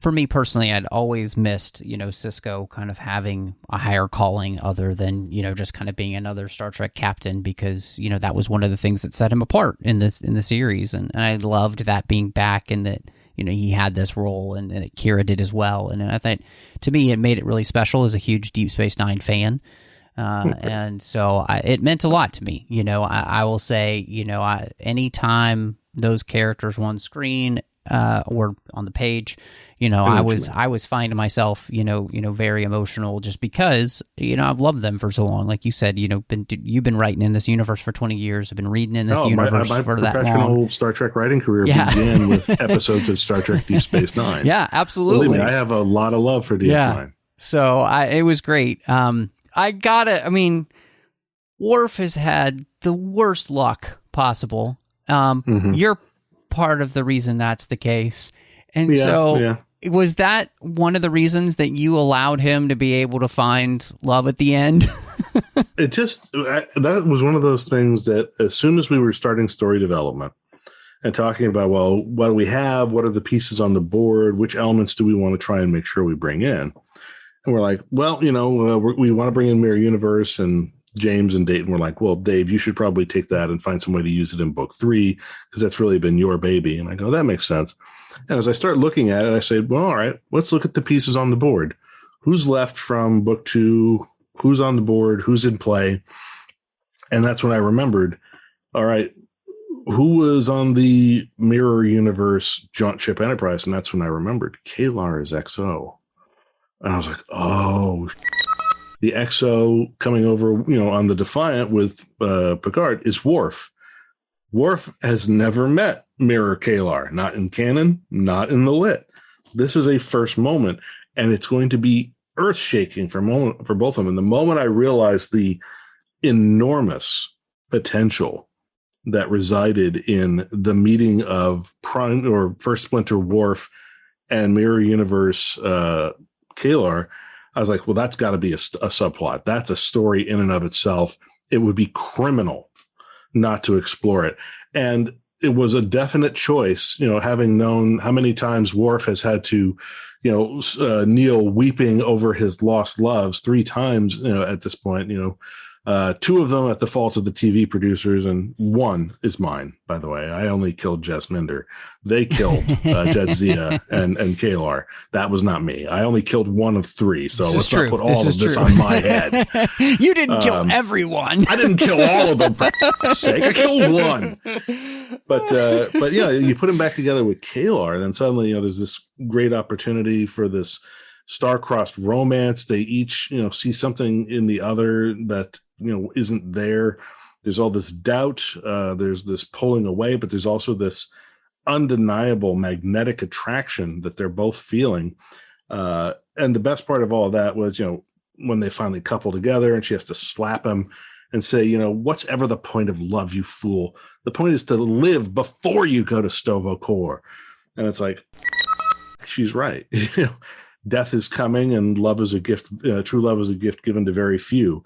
for me personally, I'd always missed, Sisko kind of having a higher calling other than, just kind of being another Star Trek captain, because, that was one of the things that set him apart in the series, and I loved that being back, and that, he had this role, and that Kira did as well, and I thought, to me, it made it really special as a huge Deep Space Nine fan. And so it meant a lot to me. I will say, anytime those characters were on screen or on the page, I was finding myself, very emotional, just because, I've loved them for so long. Like you said, you've been writing in this universe for 20 years. I've been reading in this universe my for that long. My professional Star Trek writing career began with episodes of Star Trek Deep Space Nine. Yeah, absolutely. Believe me, I have a lot of love for DS9. Yeah. So it was great. Worf has had the worst luck possible. You're part of the reason that's the case. And was that one of the reasons that you allowed him to be able to find love at the end? That was one of those things that as soon as we were starting story development and talking about, well, what do we have? What are the pieces on the board? Which elements do we want to try and make sure we bring in? And we're like, well, we want to bring in Mirror Universe, and James and Dayton were like, well, Dave, you should probably take that and find some way to use it in book 3, because that's really been your baby. And I go, that makes sense. And as I start looking at it, I say, well, all right, let's look at the pieces on the board. Who's left from book 2? Who's on the board? Who's in play? And that's when I remembered, all right, who was on the Mirror Universe Jaunt Ship Enterprise? And that's when I remembered K'Ehleyr is XO. And I was like, oh, the XO coming over, on the Defiant with Picard is Worf. Worf has never met Mirror K'Ehleyr, not in canon, not in the lit. This is a first moment, and it's going to be earth-shaking for both of them. And the moment I realized the enormous potential that resided in the meeting of Prime or First Splinter Worf and Mirror Universe K'Ehleyr, I was like, well, that's got to be a subplot. That's a story in and of itself. It would be criminal not to explore it. And it was a definite choice, having known how many times Worf has had to, kneel weeping over his lost loves 3 times, at this point, 2 of them at the fault of the TV producers, and 1 is mine, by the way. I only killed Jess Minder. They killed Jadzia and K'Ehleyr. That was not me. I only killed 1 of 3, so let's not put all of this on my head. You didn't kill everyone. I didn't kill all of them, for sake. I killed 1. But yeah, you put him back together with K'Ehleyr, and then suddenly, there's this great opportunity for this star-crossed romance. They each, see something in the other that, isn't there. There's all this doubt. There's this pulling away, but there's also this undeniable magnetic attraction that they're both feeling. And the best part of all of that was, when they finally couple together and she has to slap him and say, what's ever the point of love, you fool? The point is to live before you go to Sto-Vo-Kor. And it's like, she's right. Death is coming, and love is a gift. True love is a gift given to very few.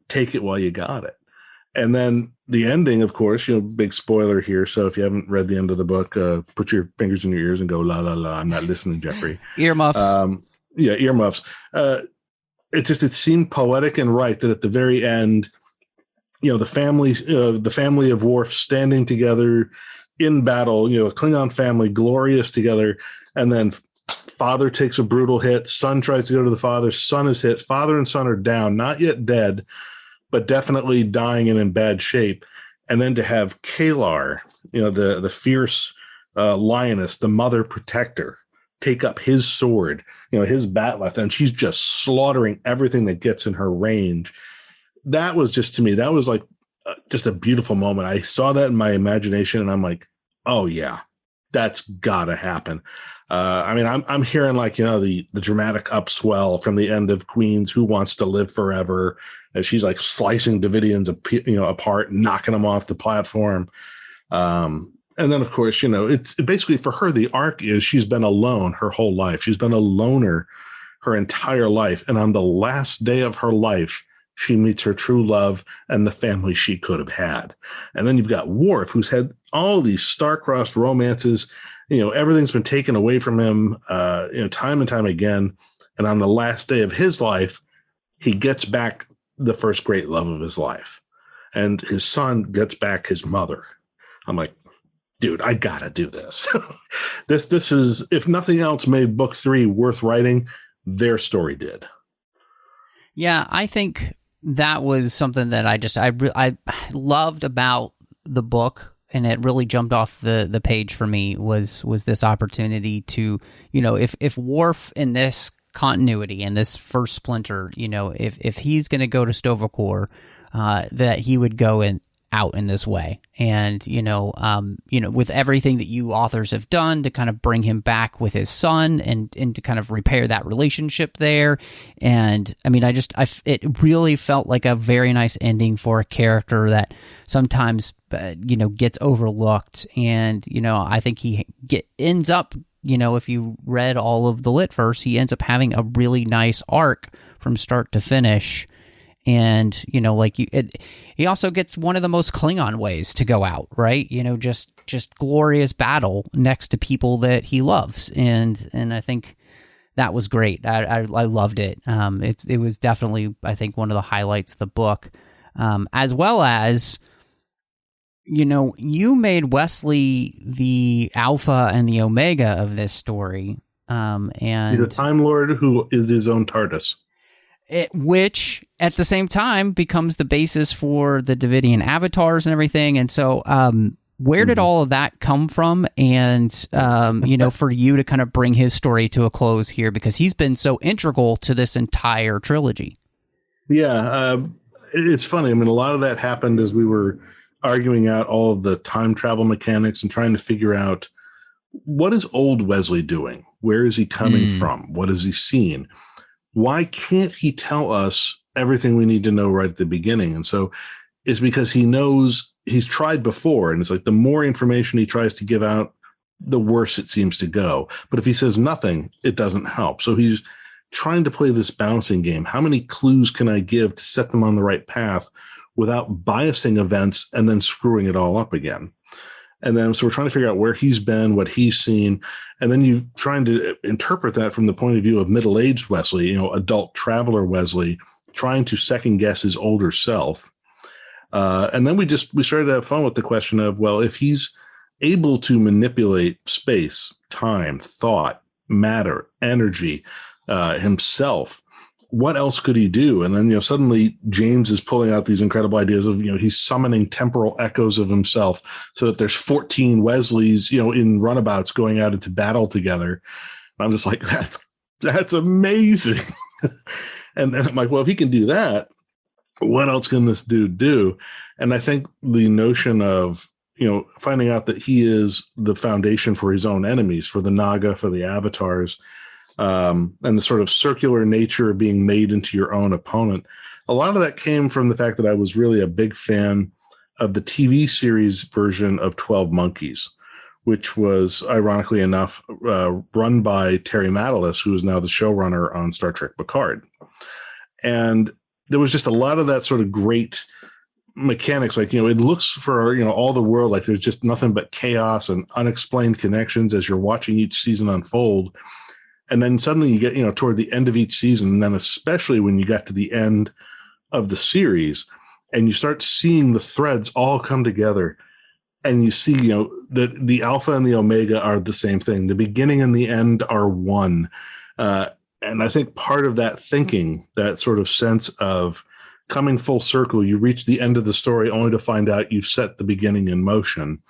Take it while you got it. And then the ending, of course, big spoiler here. So if you haven't read the end of the book, put your fingers in your ears and go, la, la, la. I'm not listening, Jeffrey. Earmuffs. Earmuffs. it seemed poetic and right that at the very end, the family of Worf standing together in battle, a Klingon family glorious together, and then father takes a brutal hit, son tries to go to the father, son is hit, father and son are down, not yet dead, but definitely dying and in bad shape. And then to have Kalar, the fierce lioness, the mother protector, take up his sword, his bat'leth, and she's just slaughtering everything that gets in her range. That was just, to me, that was like just a beautiful moment. I saw that in my imagination and I'm like, oh yeah, that's gotta happen. I'm hearing like, the dramatic upswell from the end of Queen's Who Wants to Live Forever, as she's like slicing Davidians, apart, knocking them off the platform. And then, of course, it's basically for her, the arc is she's been alone her whole life. She's been a loner her entire life. And on the last day of her life, she meets her true love and the family she could have had. And then you've got Worf, who's had all these star-crossed romances. Everything's been taken away from him, time and time again. And on the last day of his life, he gets back the first great love of his life. And his son gets back his mother. I'm like, dude, I gotta do this. This is, if nothing else made book 3 worth writing, their story did. Yeah, I think that was something that I loved about the book, and it really jumped off the page for me was this opportunity to, if Worf in this continuity and this first splinter, if he's going to go to Sto-vo-kor, that he would go out in this way. And, with everything that you authors have done to kind of bring him back with his son and to kind of repair that relationship there. And I mean, it really felt like a very nice ending for a character that sometimes, gets overlooked. And, I think he ends up, if you read all of the Litverse, he ends up having a really nice arc from start to finish. And, he also gets one of the most Klingon ways to go out, right? Just glorious battle next to people that he loves. And I think that was great. I loved it. It was definitely, I think, one of the highlights of the book, as well as, you made Wesley the alpha and the omega of this story. And he's a Time Lord who is his own TARDIS. Which at the same time becomes the basis for the Davidian avatars and everything. And so where did all of that come from? And, for you to kind of bring his story to a close here, because he's been so integral to this entire trilogy. Yeah. It's funny. I mean, a lot of that happened as we were arguing out all of the time travel mechanics and trying to figure out, what is old Wesley doing? Where is he coming from? What has he seen? Why can't he tell us everything we need to know right at the beginning? And so it's because he knows he's tried before. And it's like the more information he tries to give out, the worse it seems to go. But if he says nothing, it doesn't help. So he's trying to play this balancing game. How many clues can I give to set them on the right path without biasing events and then screwing it all up again? And then, so we're trying to figure out where he's been, what he's seen. And then you're trying to interpret that from the point of view of middle-aged Wesley, adult traveler Wesley, trying to second guess his older self. And then we started to have fun with the question of, well, if he's able to manipulate space, time, thought, matter, energy, himself, what else could he do? And then, suddenly James is pulling out these incredible ideas of, he's summoning temporal echoes of himself so that there's 14 Wesleys, in runabouts going out into battle together. I'm just like, that's amazing. And then I'm like, well, if he can do that, what else can this dude do? And I think the notion of, finding out that he is the foundation for his own enemies, for the Naga, for the avatars, and the sort of circular nature of being made into your own opponent. A lot of that came from the fact that I was really a big fan of the TV series version of 12 Monkeys, which was, ironically enough, run by Terry Matalas, who is now the showrunner on Star Trek Picard. And there was just a lot of that sort of great mechanics. Like, it looks for, all the world like there's just nothing but chaos and unexplained connections as you're watching each season unfold. And then suddenly you get, toward the end of each season, and then especially when you got to the end of the series and you start seeing the threads all come together, and you see, the alpha and the omega are the same thing. The beginning and the end are one. And I think part of that thinking, that sort of sense of coming full circle, you reach the end of the story only to find out you've set the beginning in motion.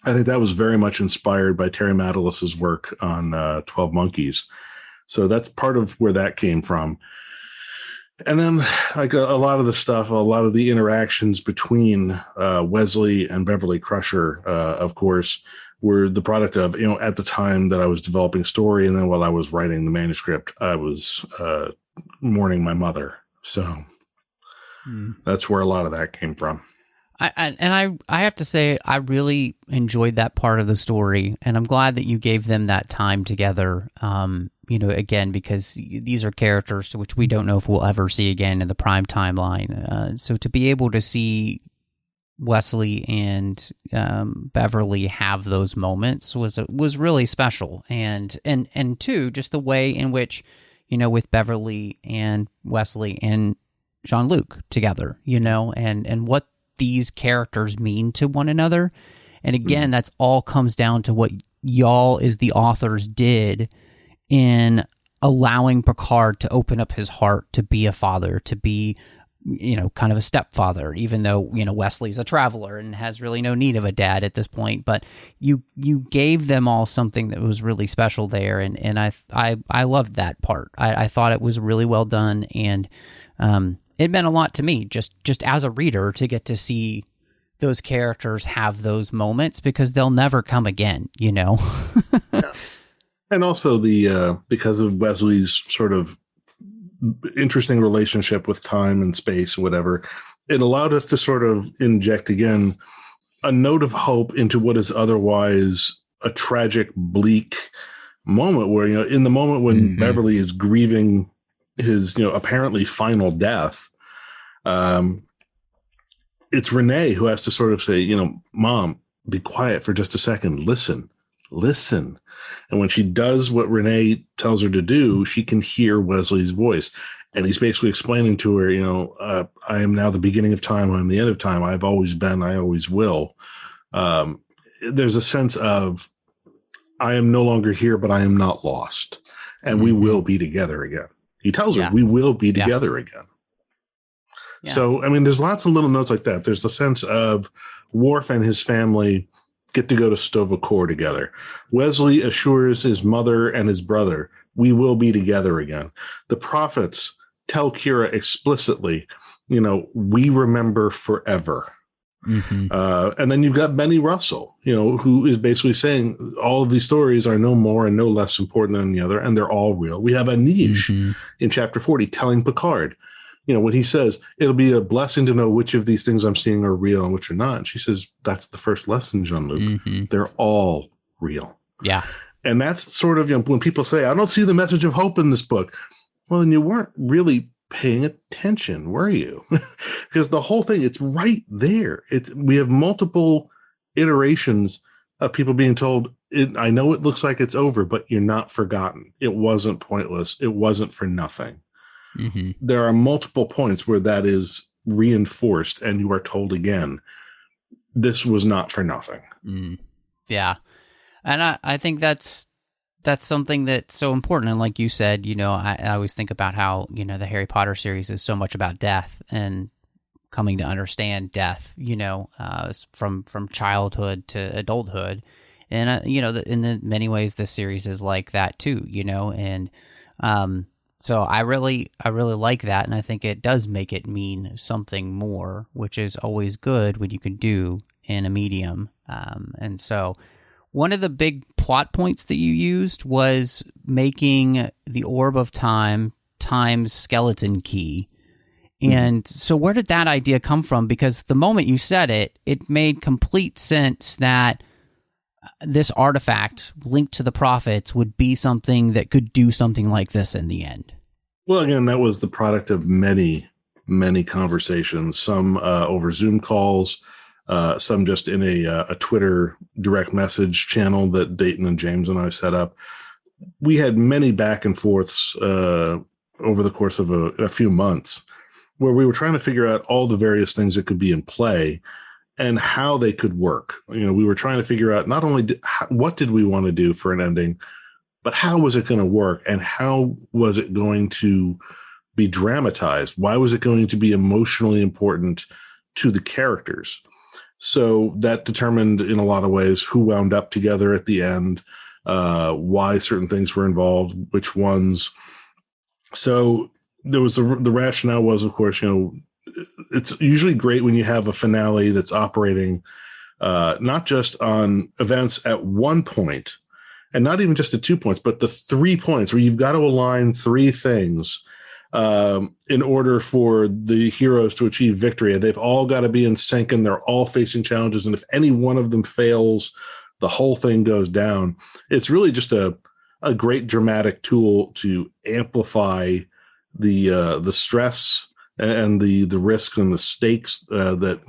I think that was very much inspired by Terry Matalas's work on 12 Monkeys. So that's part of where that came from. And then like a lot of the stuff, a lot of the interactions between Wesley and Beverly Crusher, of course, were the product of, at the time that I was developing story. And then while I was writing the manuscript, I was mourning my mother. So that's where a lot of that came from. I have to say, I really enjoyed that part of the story, and I'm glad that you gave them that time together. Again, because these are characters to which we don't know if we'll ever see again in the prime timeline. So to be able to see Wesley and Beverly have those moments was really special, and two, just the way in which, with Beverly and Wesley and Jean-Luc together, and what these characters mean to one another. And again, that's all comes down to what y'all as the authors did in allowing Picard to open up his heart to be a father, to be, kind of a stepfather, even though, Wesley's a traveler and has really no need of a dad at this point. But you gave them all something that was really special there. And I loved that part. I thought it was really well done. And, it meant a lot to me, just as a reader, to get to see those characters have those moments, because they'll never come again, Yeah. And also because of Wesley's sort of interesting relationship with time and space, whatever, it allowed us to sort of inject again a note of hope into what is otherwise a tragic, bleak moment where, in the moment when Beverly is grieving his, apparently final death, it's Renee who has to sort of say, Mom, be quiet for just a second. Listen. And when she does what Renee tells her to do, she can hear Wesley's voice. And he's basically explaining to her, I am now the beginning of time. I am the end of time. I've always been, I always will. There's a sense of, I am no longer here, but I am not lost. And we will be together again. He tells her, we will be together again. Yeah. So, there's lots of little notes like that. There's the sense of Worf and his family get to go to Sto-vo-kor together. Wesley assures his mother and his brother, we will be together again. The prophets tell Kira explicitly, we remember forever. And then you've got Benny Russell, who is basically saying all of these stories are no more and no less important than the other, and they're all real. We have Anish in chapter 40 telling Picard, when he says, it'll be a blessing to know which of these things I'm seeing are real and which are not. And she says, that's the first lesson, Jean-Luc. They're all real. Yeah. And that's sort of, when people say, I don't see the message of hope in this book. Well, then you weren't really paying attention, were you? Because the whole thing, it's right there. We have multiple iterations of people being told, I know it looks like it's over, but you're not forgotten. It wasn't pointless. It wasn't for nothing. There are multiple points where that is reinforced, and you are told again, this was not for nothing. Yeah. And I think that's something that's so important. And like you said, I always think about how, the Harry Potter series is so much about death and coming to understand death, from childhood to adulthood. And, in many ways, this series is like that too, and so I really like that. And I think it does make it mean something more, which is always good when you can do in a medium. And so one of the big plot points that you used was making the Orb of Time Time's skeleton key. And so where did that idea come from? Because the moment you said it, it made complete sense that this artifact linked to the prophets would be something that could do something like this in the end. Well, again, that was the product of many, many conversations, some over Zoom calls, some just in a Twitter direct message channel that Dayton and James and I set up. we had many back and forths over the course of a few months where we were trying to figure out all the various things that could be in play and how they could work. We were trying to figure out not only what did we want to do for an ending, but how was it going to work and how was it going to be dramatized? Why was it going to be emotionally important to the characters? So that determined in a lot of ways who wound up together at the end, why certain things were involved, which ones. So there was the rationale was, of course, it's usually great when you have a finale that's operating not just on events at one point and not even just at 2 points, but the 3 points where you've got to align three things in order for the heroes to achieve victory. They've all got to be in sync and they're all facing challenges. And if any one of them fails, the whole thing goes down. It's really just a great dramatic tool to amplify the stress and the risk and the stakes that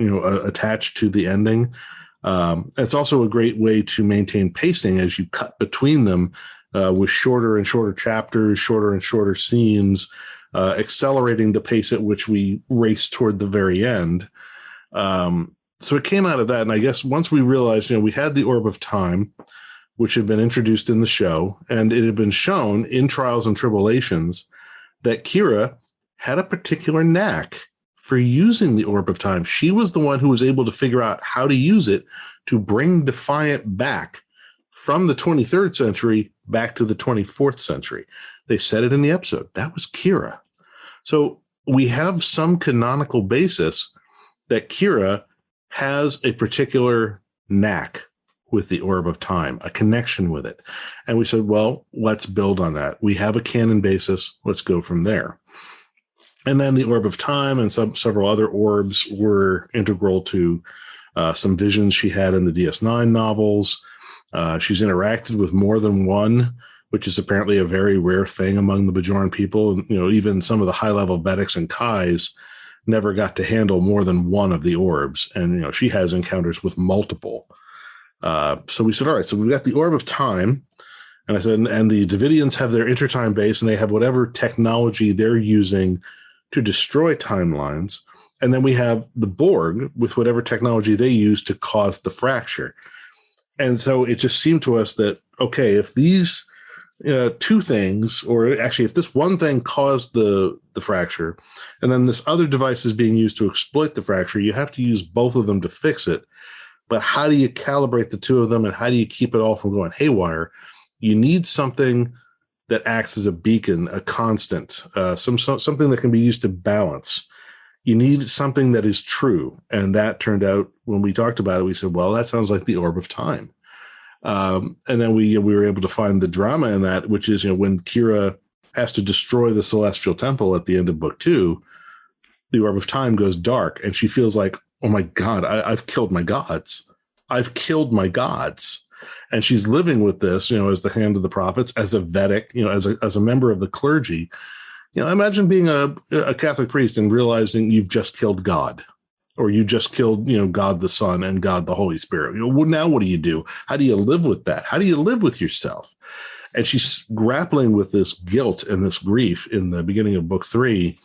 attach to the ending. It's also a great way to maintain pacing as you cut between them with shorter and shorter chapters, shorter and shorter scenes, accelerating the pace at which we race toward the very end. So it came out of that. And I guess once we realized, we had the Orb of Time, which had been introduced in the show, and it had been shown in Trials and Tribulations that Kira had a particular knack for using the Orb of Time. She was the one who was able to figure out how to use it to bring Defiant back from the 23rd century back to the 24th century. They said it in the episode. That was Kira. So we have some canonical basis that Kira has a particular knack with the Orb of Time, a connection with it. And we said, well, let's build on that. We have a canon basis. Let's go from there. And then the Orb of Time and several other orbs were integral to some visions she had in the DS9 novels. She's interacted with more than one, which is apparently a very rare thing among the Bajoran people. And, even some of the high-level Vedics and Kais never got to handle more than one of the orbs. And, she has encounters with multiple. So we said, all right, so we've got the Orb of Time. And I said, and the Davidians have their intertime base, and they have whatever technology they're using to destroy timelines. And then we have the Borg with whatever technology they use to cause the fracture. And so it just seemed to us that, okay, if these two things, or actually if this one thing caused the fracture, and then this other device is being used to exploit the fracture, you have to use both of them to fix it. But how do you calibrate the two of them, and how do you keep it all from going haywire? You need something that acts as a beacon, a constant, something that can be used to balance. You need something that is true. And that turned out, when we talked about it, we said, well, that sounds like the Orb of Time. And then we were able to find the drama in that, which is, when Kira has to destroy the Celestial Temple at the end of book 2, the Orb of Time goes dark, and she feels like, oh my God, I've killed my gods. I've killed my gods. And she's living with this, as the hand of the prophets, as a Vedic, as a member of the clergy. Imagine being a Catholic priest and realizing you've just killed God, or you just killed, God the Son and God the Holy Spirit. Now what do you do? How do you live with that? How do you live with yourself? And she's grappling with this guilt and this grief in the beginning of book 3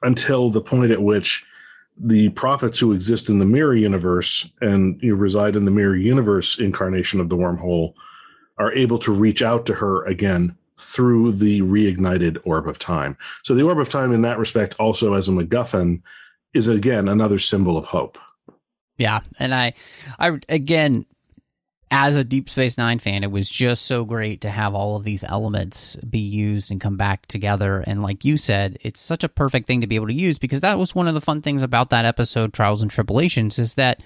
until the point at which the prophets who exist in the mirror universe and reside in the mirror universe incarnation of the wormhole are able to reach out to her again through the reignited Orb of Time. So the Orb of Time in that respect, also as a MacGuffin, is again another symbol of hope. Yeah. And I again, as a Deep Space Nine fan, it was just so great to have all of these elements be used and come back together. And like you said, it's such a perfect thing to be able to use, because that was one of the fun things about that episode, Trials and Tribulations, is that,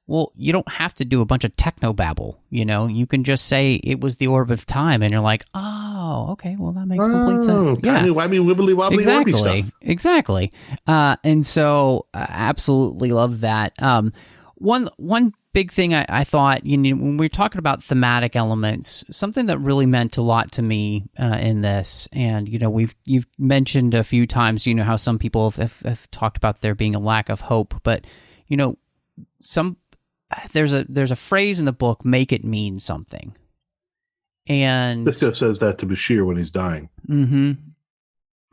well, you don't have to do a bunch of technobabble. You can just say it was the Orb of Time, and you're like, oh, okay, well, that makes complete sense. Yeah, wibbly wobbly exactly, stuff. Exactly. And so, absolutely love that. One big thing I thought, when we're talking about thematic elements, something that really meant a lot to me in this, and you've mentioned a few times, how some people have talked about there being a lack of hope, but there's a phrase in the book, make it mean something. And Sisko says that to Bashir when he's dying. Mm-hmm.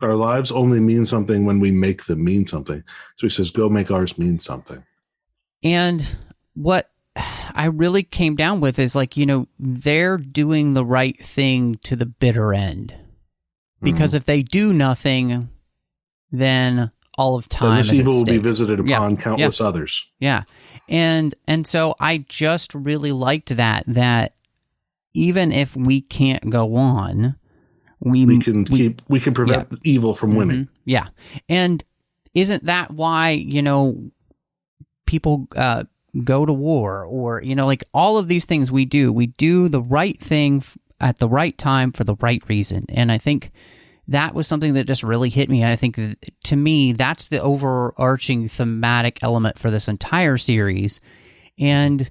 Our lives only mean something when we make them mean something. So he says, go make ours mean something. And what I really came down with is like, they're doing the right thing to the bitter end. Because if they do nothing, then all of time this is evil at will be stake. visited upon countless others. Yeah. And so I just really liked that even if we can't go on, we can prevent evil from winning. Yeah. And isn't that why, people go to war, or, like all of these things we do the right thing at the right time for the right reason. And I think that was something that just really hit me. I think to me, that's the overarching thematic element for this entire series. And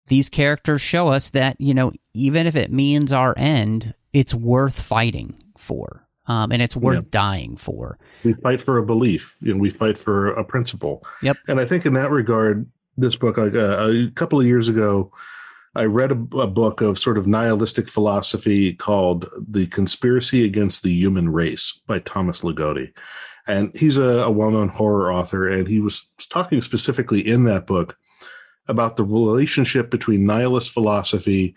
these characters show us that, even if it means our end, it's worth fighting for. And it's worth dying for. We fight for a belief, we fight for a principle. Yep. And I think in that regard, this book, a couple of years ago, I read a book of sort of nihilistic philosophy called The Conspiracy Against the Human Race by Thomas Ligotti. And he's a well-known horror author, and he was talking specifically in that book about the relationship between nihilist philosophy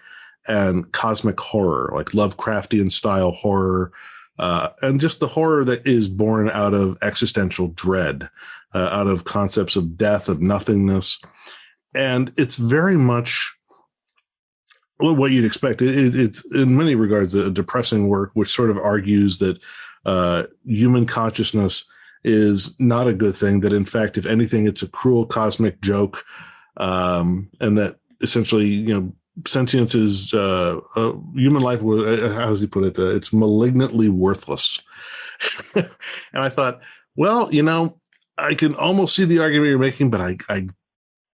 and cosmic horror, like Lovecraftian style horror, and just the horror that is born out of existential dread, out of concepts of death, of nothingness. And it's very much what you'd expect. It's in many regards a depressing work, which sort of argues that human consciousness is not a good thing, that in fact, if anything, it's a cruel cosmic joke, and that essentially, sentience is human life. How does he put it? It's malignantly worthless. And I thought, well, I can almost see the argument you're making, but I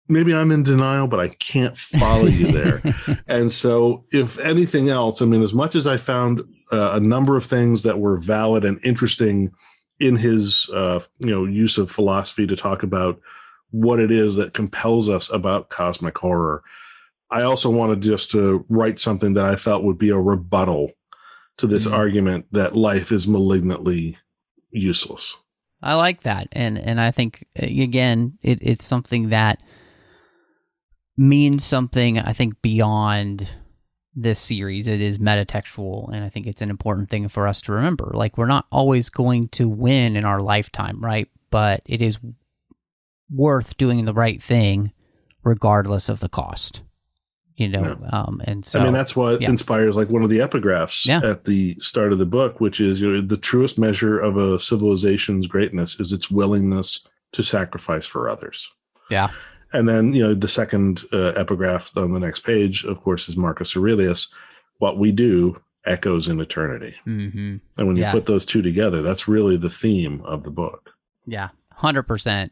maybe I'm in denial, but I can't follow you there. And so, if anything else, as much as I found a number of things that were valid and interesting in his use of philosophy to talk about what it is that compels us about cosmic horror, I also wanted just to write something that I felt would be a rebuttal to this argument that life is malignantly useless. I like that. And I think, again, it's something that means something, I think, beyond this series. It is metatextual, and I think it's an important thing for us to remember. Like, we're not always going to win in our lifetime, right? But it is worth doing the right thing regardless of the cost. And so that's what inspires like one of the epigraphs at the start of the book, which is the truest measure of a civilization's greatness is its willingness to sacrifice for others. Yeah. And then, the second epigraph on the next page, of course, is Marcus Aurelius. What we do echoes in eternity. Mm-hmm. And when you put those two together, that's really the theme of the book. Yeah, 100%.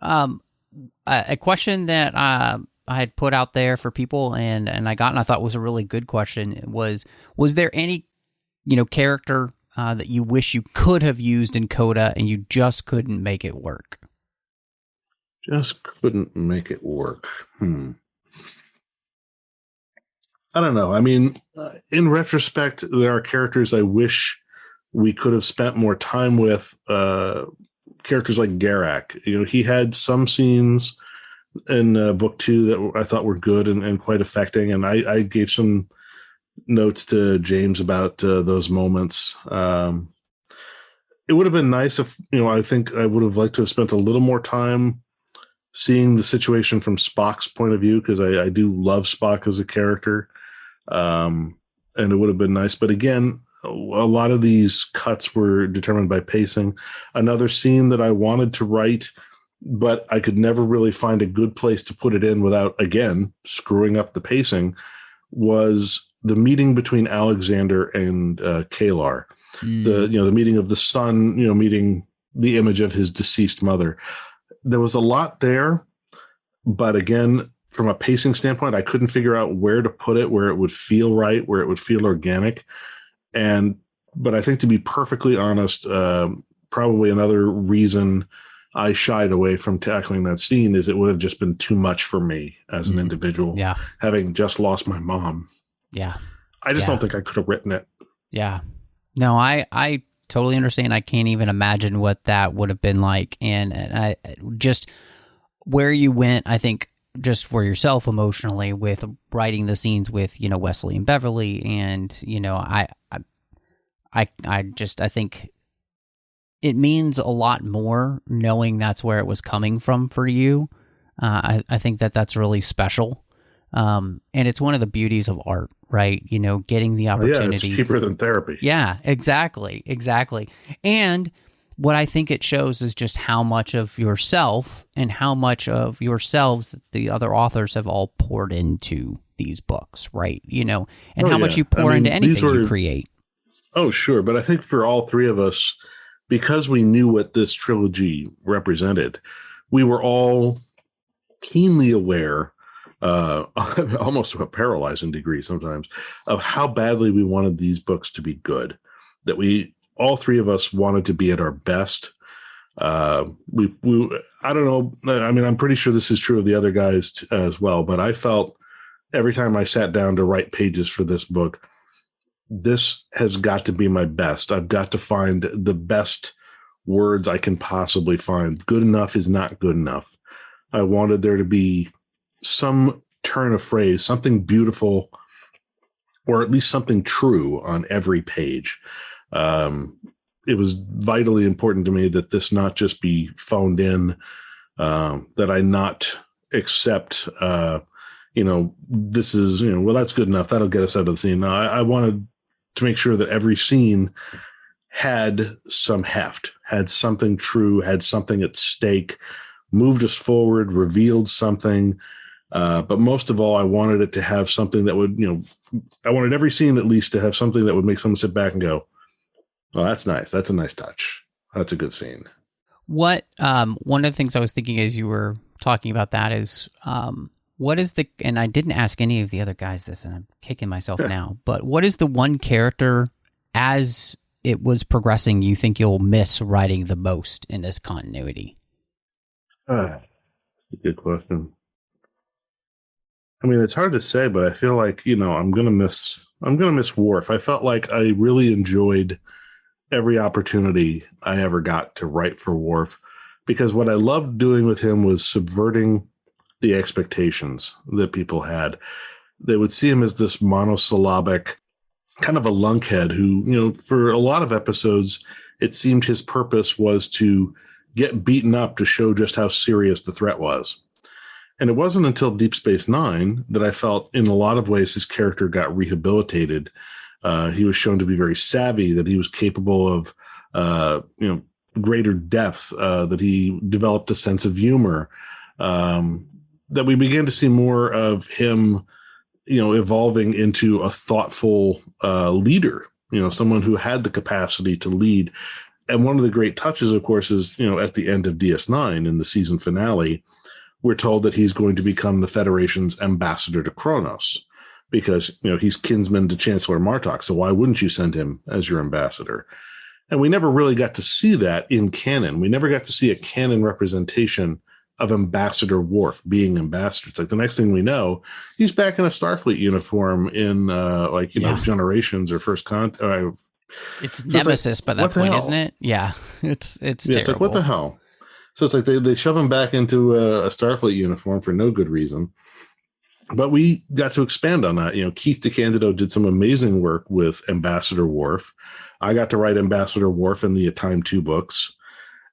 A question that I had put out there for people and I thought was a really good question was there any, character that you wish you could have used in Coda and you just couldn't make it work? Just couldn't make it work. I don't know. In retrospect, there are characters I wish we could have spent more time with. Characters like Garak. He had some scenes in book 2 that I thought were good and quite affecting. And I gave some notes to James about those moments. It would have been nice if, I think I would have liked to have spent a little more time seeing the situation from Spock's point of view, because I do love Spock as a character. And it would have been nice. But again, a lot of these cuts were determined by pacing. Another scene that I wanted to write, but I could never really find a good place to put it in without, again, screwing up the pacing, was the meeting between Alexander and Kalar. The meeting of the son, meeting the image of his deceased mother. There was a lot there, but again, from a pacing standpoint, I couldn't figure out where to put it, where it would feel right, where it would feel organic. But I think, to be perfectly honest, probably another reason I shied away from tackling that scene is it would have just been too much for me as an individual, having just lost my mom. Yeah. I just don't think I could have written it. Yeah. No, I totally understand. I can't even imagine what that would have been like. And I just where you went, I think, just for yourself emotionally with writing the scenes with, you know, Wesley and Beverly. And, you know, I think it means a lot more knowing that's where it was coming from for you. I think that's really special. And it's one of the beauties of art, right? You know, getting the opportunity. Yeah, it's cheaper than therapy. Yeah, exactly. And what I think it shows is just how much of yourself and how much of yourselves the other authors have all poured into these books, right? You know, and how much you pour into anything you create. Oh, sure. But I think for all three of us, because we knew what this trilogy represented, we were all keenly aware, almost to a paralyzing degree sometimes, of how badly we wanted these books to be good. That all three of us wanted to be at our best. I don't know. I mean, I'm pretty sure this is true of the other guys as well, but I felt every time I sat down to write pages for this book, this has got to be my best. I've got to find the best words I can possibly find. Good enough is not good enough. I wanted there to be some turn of phrase, something beautiful, or at least something true on every page. It was vitally important to me that this not just be phoned in, that I not accept, this is, well, that's good enough. That'll get us out of the scene. No, I wanted to make sure that every scene had some heft, had something true, had something at stake, moved us forward, revealed something. But most of all, I wanted it to have something that would, I wanted every scene at least to have something that would make someone sit back and go, well, that's nice. That's a nice touch. That's a good scene. What, one of the things I was thinking as you were talking about that is, what is and I didn't ask any of the other guys this, and I'm kicking myself now, but what is the one character as it was progressing you think you'll miss writing the most in this continuity? That's a good question. I mean, it's hard to say, but I feel like, I'm going to miss Worf. I felt like I really enjoyed every opportunity I ever got to write for Worf, because what I loved doing with him was subverting the expectations that people had. They would see him as this monosyllabic, kind of a lunkhead who, for a lot of episodes, it seemed his purpose was to get beaten up to show just how serious the threat was. And it wasn't until Deep Space Nine that I felt in a lot of ways his character got rehabilitated. He was shown to be very savvy, that he was capable of, greater depth, that he developed a sense of humor, that we began to see more of him, evolving into a thoughtful leader, someone who had the capacity to lead. And one of the great touches, of course, is, at the end of DS9 in the season finale, we're told that he's going to become the Federation's ambassador to Kronos because, he's kinsman to Chancellor Martok. So why wouldn't you send him as your ambassador? And we never really got to see that in canon. We never got to see a canon representation of Ambassador Worf being ambassador. It's like the next thing we know, he's back in a Starfleet uniform in Generations or First Contact. It's Nemesis by that point, isn't it? Yeah, it's terrible. It's like, what the hell? So it's like they shove him back into a Starfleet uniform for no good reason. But we got to expand on that. Keith DeCandido did some amazing work with Ambassador Worf. I got to write Ambassador Worf in the Time 2 books.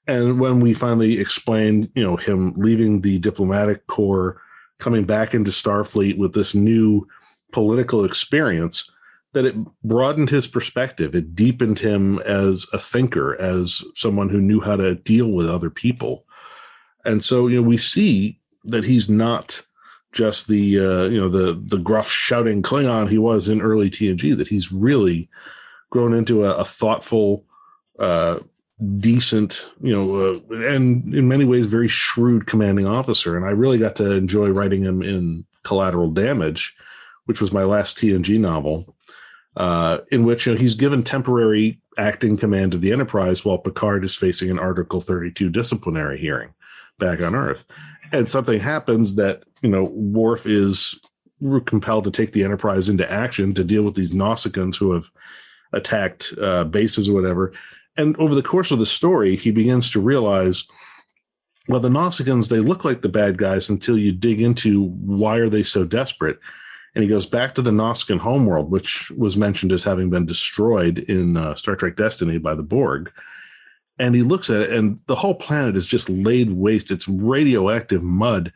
And when we finally explained, him leaving the diplomatic corps, coming back into Starfleet with this new political experience, that it broadened his perspective. It deepened him as a thinker, as someone who knew how to deal with other people. And so, we see that he's not just the gruff shouting Klingon he was in early TNG, that he's really grown into a thoughtful, decent, and in many ways very shrewd commanding officer. And I really got to enjoy writing him in Collateral Damage, which was my last TNG novel, in which he's given temporary acting command of the Enterprise while Picard is facing an Article 32 disciplinary hearing back on Earth. And something happens that, Worf is, were compelled to take the Enterprise into action to deal with these Nausicaans who have attacked bases or whatever. And over the course of the story, he begins to realize, well, the Nausicaans, they look like the bad guys until you dig into why are they so desperate. And he goes back to the Nausicaan homeworld, which was mentioned as having been destroyed in Star Trek Destiny by the Borg. And he looks at it, and the whole planet is just laid waste. It's radioactive mud.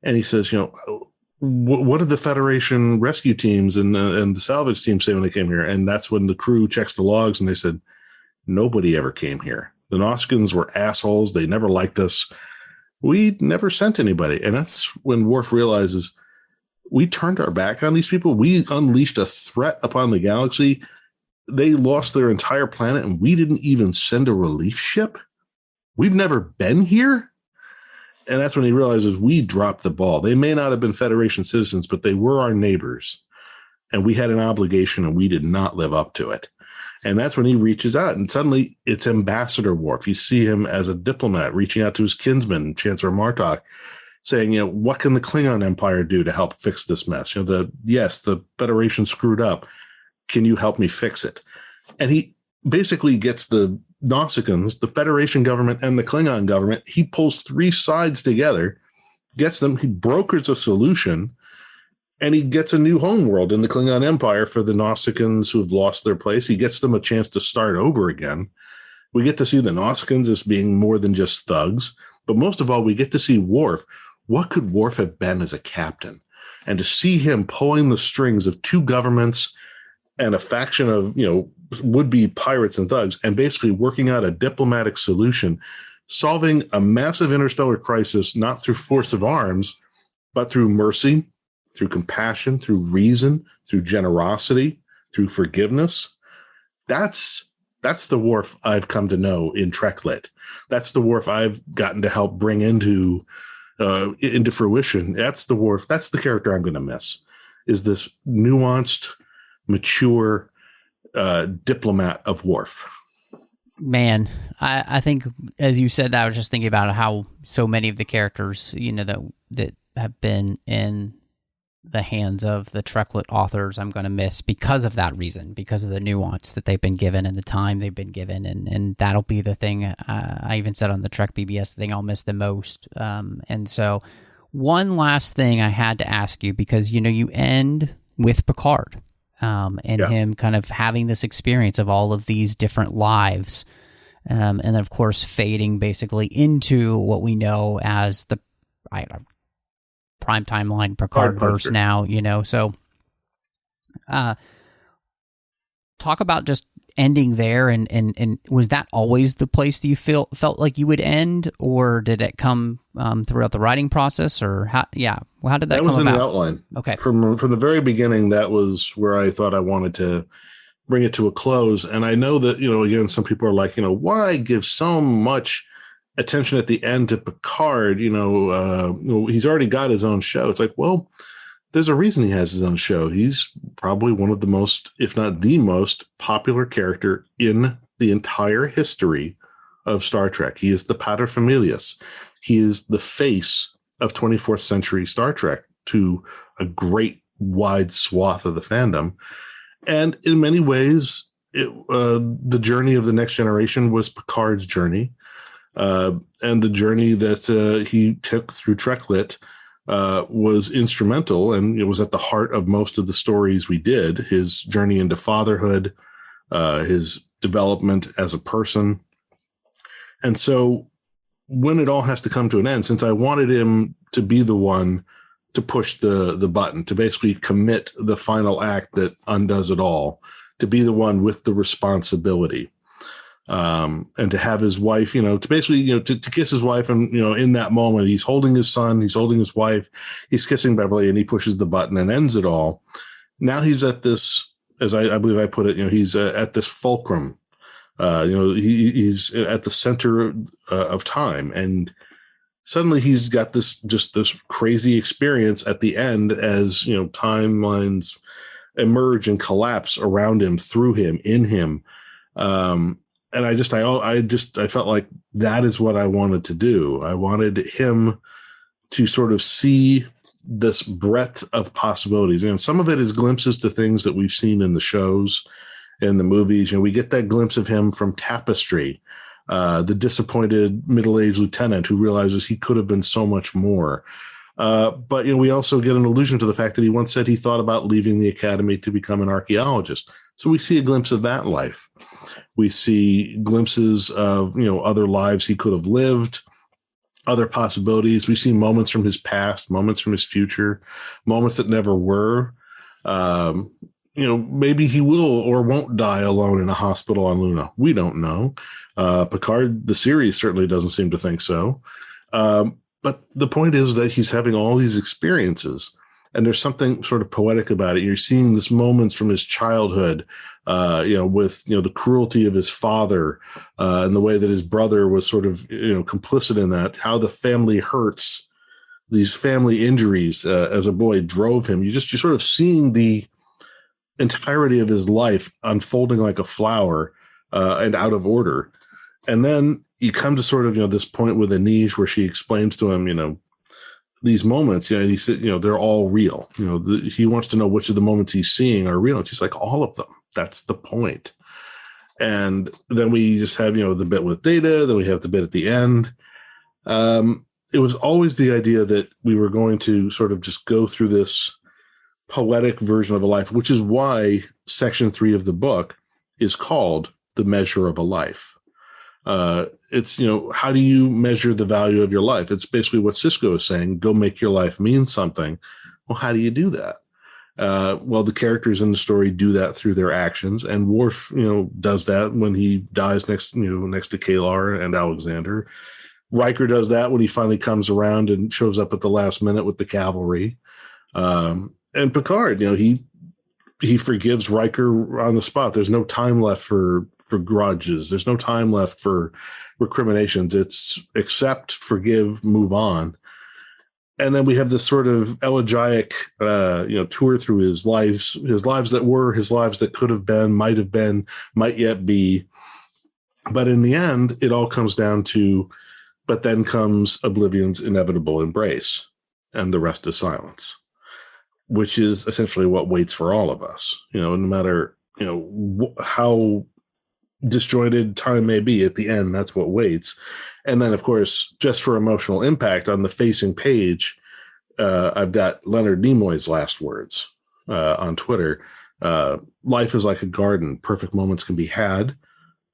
And he says, what did the Federation rescue teams and the salvage team say when they came here? And that's when the crew checks the logs, and they said, nobody ever came here. The Nausicaans were assholes. They never liked us. We never sent anybody. And that's when Worf realizes, we turned our back on these people. We unleashed a threat upon the galaxy. They lost their entire planet, and we didn't even send a relief ship. We've never been here. And that's when he realizes we dropped the ball. They may not have been Federation citizens, but they were our neighbors. And we had an obligation, and we did not live up to it. And that's when he reaches out, and suddenly it's Ambassador Worf. You see him as a diplomat reaching out to his kinsman, Chancellor Martok, saying, what can the Klingon Empire do to help fix this mess? The Federation screwed up. Can you help me fix it? And he basically gets the Nausicaans, the Federation government, and the Klingon government. He pulls three sides together, gets them, he brokers a solution, and he gets a new homeworld in the Klingon Empire for the Nausicaans who have lost their place. He gets them a chance to start over again. We get to see the Nausicaans as being more than just thugs. But most of all, we get to see Worf. What could Worf have been as a captain? And to see him pulling the strings of two governments and a faction of, would-be pirates and thugs, and basically working out a diplomatic solution, solving a massive interstellar crisis, not through force of arms, but through mercy, through compassion, through reason, through generosity, through forgiveness. That's the Worf I've come to know in Trek Lit. That's the Worf I've gotten to help bring into fruition. That's the Worf. That's the character I'm going to miss, is this nuanced, mature diplomat of Worf. Man, I think as you said that, I was just thinking about how so many of the characters, that have been in the hands of the Treklit authors I'm going to miss because of that reason, because of the nuance that they've been given and the time they've been given. And that'll be the thing I even said on the Trek BBS, the thing I'll miss the most. And so one last thing I had to ask you, because, you end with Picard him kind of having this experience of all of these different lives. And then, of course, fading basically into what we know as the prime timeline Picard verse now, so talk about just ending there, and was that always the place that you felt like you would end, or did it come throughout the writing process, or how did that come about? That was in the outline. Okay. From the very beginning, that was where I thought I wanted to bring it to a close. And I know that, again, some people are like, why give so much attention at the end to Picard? He's already got his own show. It's like, well, there's a reason he has his own show. He's probably one of the most, if not the most popular character in the entire history of Star Trek. He is the paterfamilias. He is the face of 24th century Star Trek to a great wide swath of the fandom. And in many ways, the journey of the Next Generation was Picard's journey. And the journey that he took through TrekLit was instrumental, and it was at the heart of most of the stories we did. His journey into fatherhood, his development as a person. And so when it all has to come to an end, since I wanted him to be the one to push the button, to basically commit the final act that undoes it all, to be the one with the responsibility. And to have his wife, to basically, to kiss his wife. And, in that moment, he's holding his son, he's holding his wife, he's kissing Beverly, and he pushes the button and ends it all. Now he's at this, as I believe I put it, he's at this fulcrum. He's at the center of time. And suddenly he's got this crazy experience at the end as, timelines emerge and collapse around him, through him, in him. And I felt like that is what I wanted to do. I wanted him to sort of see this breadth of possibilities. And some of it is glimpses to things that we've seen in the shows, in the movies. We get that glimpse of him from Tapestry, the disappointed middle-aged lieutenant who realizes he could have been so much more. But we also get an allusion to the fact that he once said he thought about leaving the academy to become an archaeologist. So we see a glimpse of that life. We see glimpses of other lives he could have lived, other possibilities. We see moments from his past, moments from his future, moments that never were. Maybe he will or won't die alone in a hospital on Luna. We don't know. Picard, the series, certainly doesn't seem to think so. But the point is that he's having all these experiences, and there's something sort of poetic about it. You're seeing these moments from his childhood, with the cruelty of his father, and the way that his brother was sort of complicit in that. How the family hurts, these family injuries as a boy drove him. You're sort of seeing the entirety of his life unfolding like a flower, and out of order. And then you come to sort of this point with Anish where she explains to him these moments. He said they're all real. He wants to know which of the moments he's seeing are real, and she's like, all of them. That's the point. And then we just have the bit with Data, then we have the bit at the end. It was always the idea that we were going to sort of just go through this poetic version of a life, which is why section 3 of the book is called The Measure of a Life. It's, how do you measure the value of your life? It's basically what Sisko is saying, go make your life mean something. Well, how do you do that? Well, the characters in the story do that through their actions, and Worf, does that when he dies next to Kalar and Alexander. Riker does that when he finally comes around and shows up at the last minute with the cavalry. And Picard, he forgives Riker on the spot. There's no time left for grudges. There's no time left for recriminations. It's accept, forgive, move on. And then we have this sort of elegiac, tour through his lives that were, his lives that could have been, might yet be. But in the end, it all comes down to, but then comes Oblivion's inevitable embrace, and the rest is silence, which is essentially what waits for all of us. No matter, how disjointed time may be, at the end, that's what waits. And then, of course, just for emotional impact, on the facing page, I've got Leonard Nimoy's last words on Twitter. Life is like a garden. Perfect moments can be had,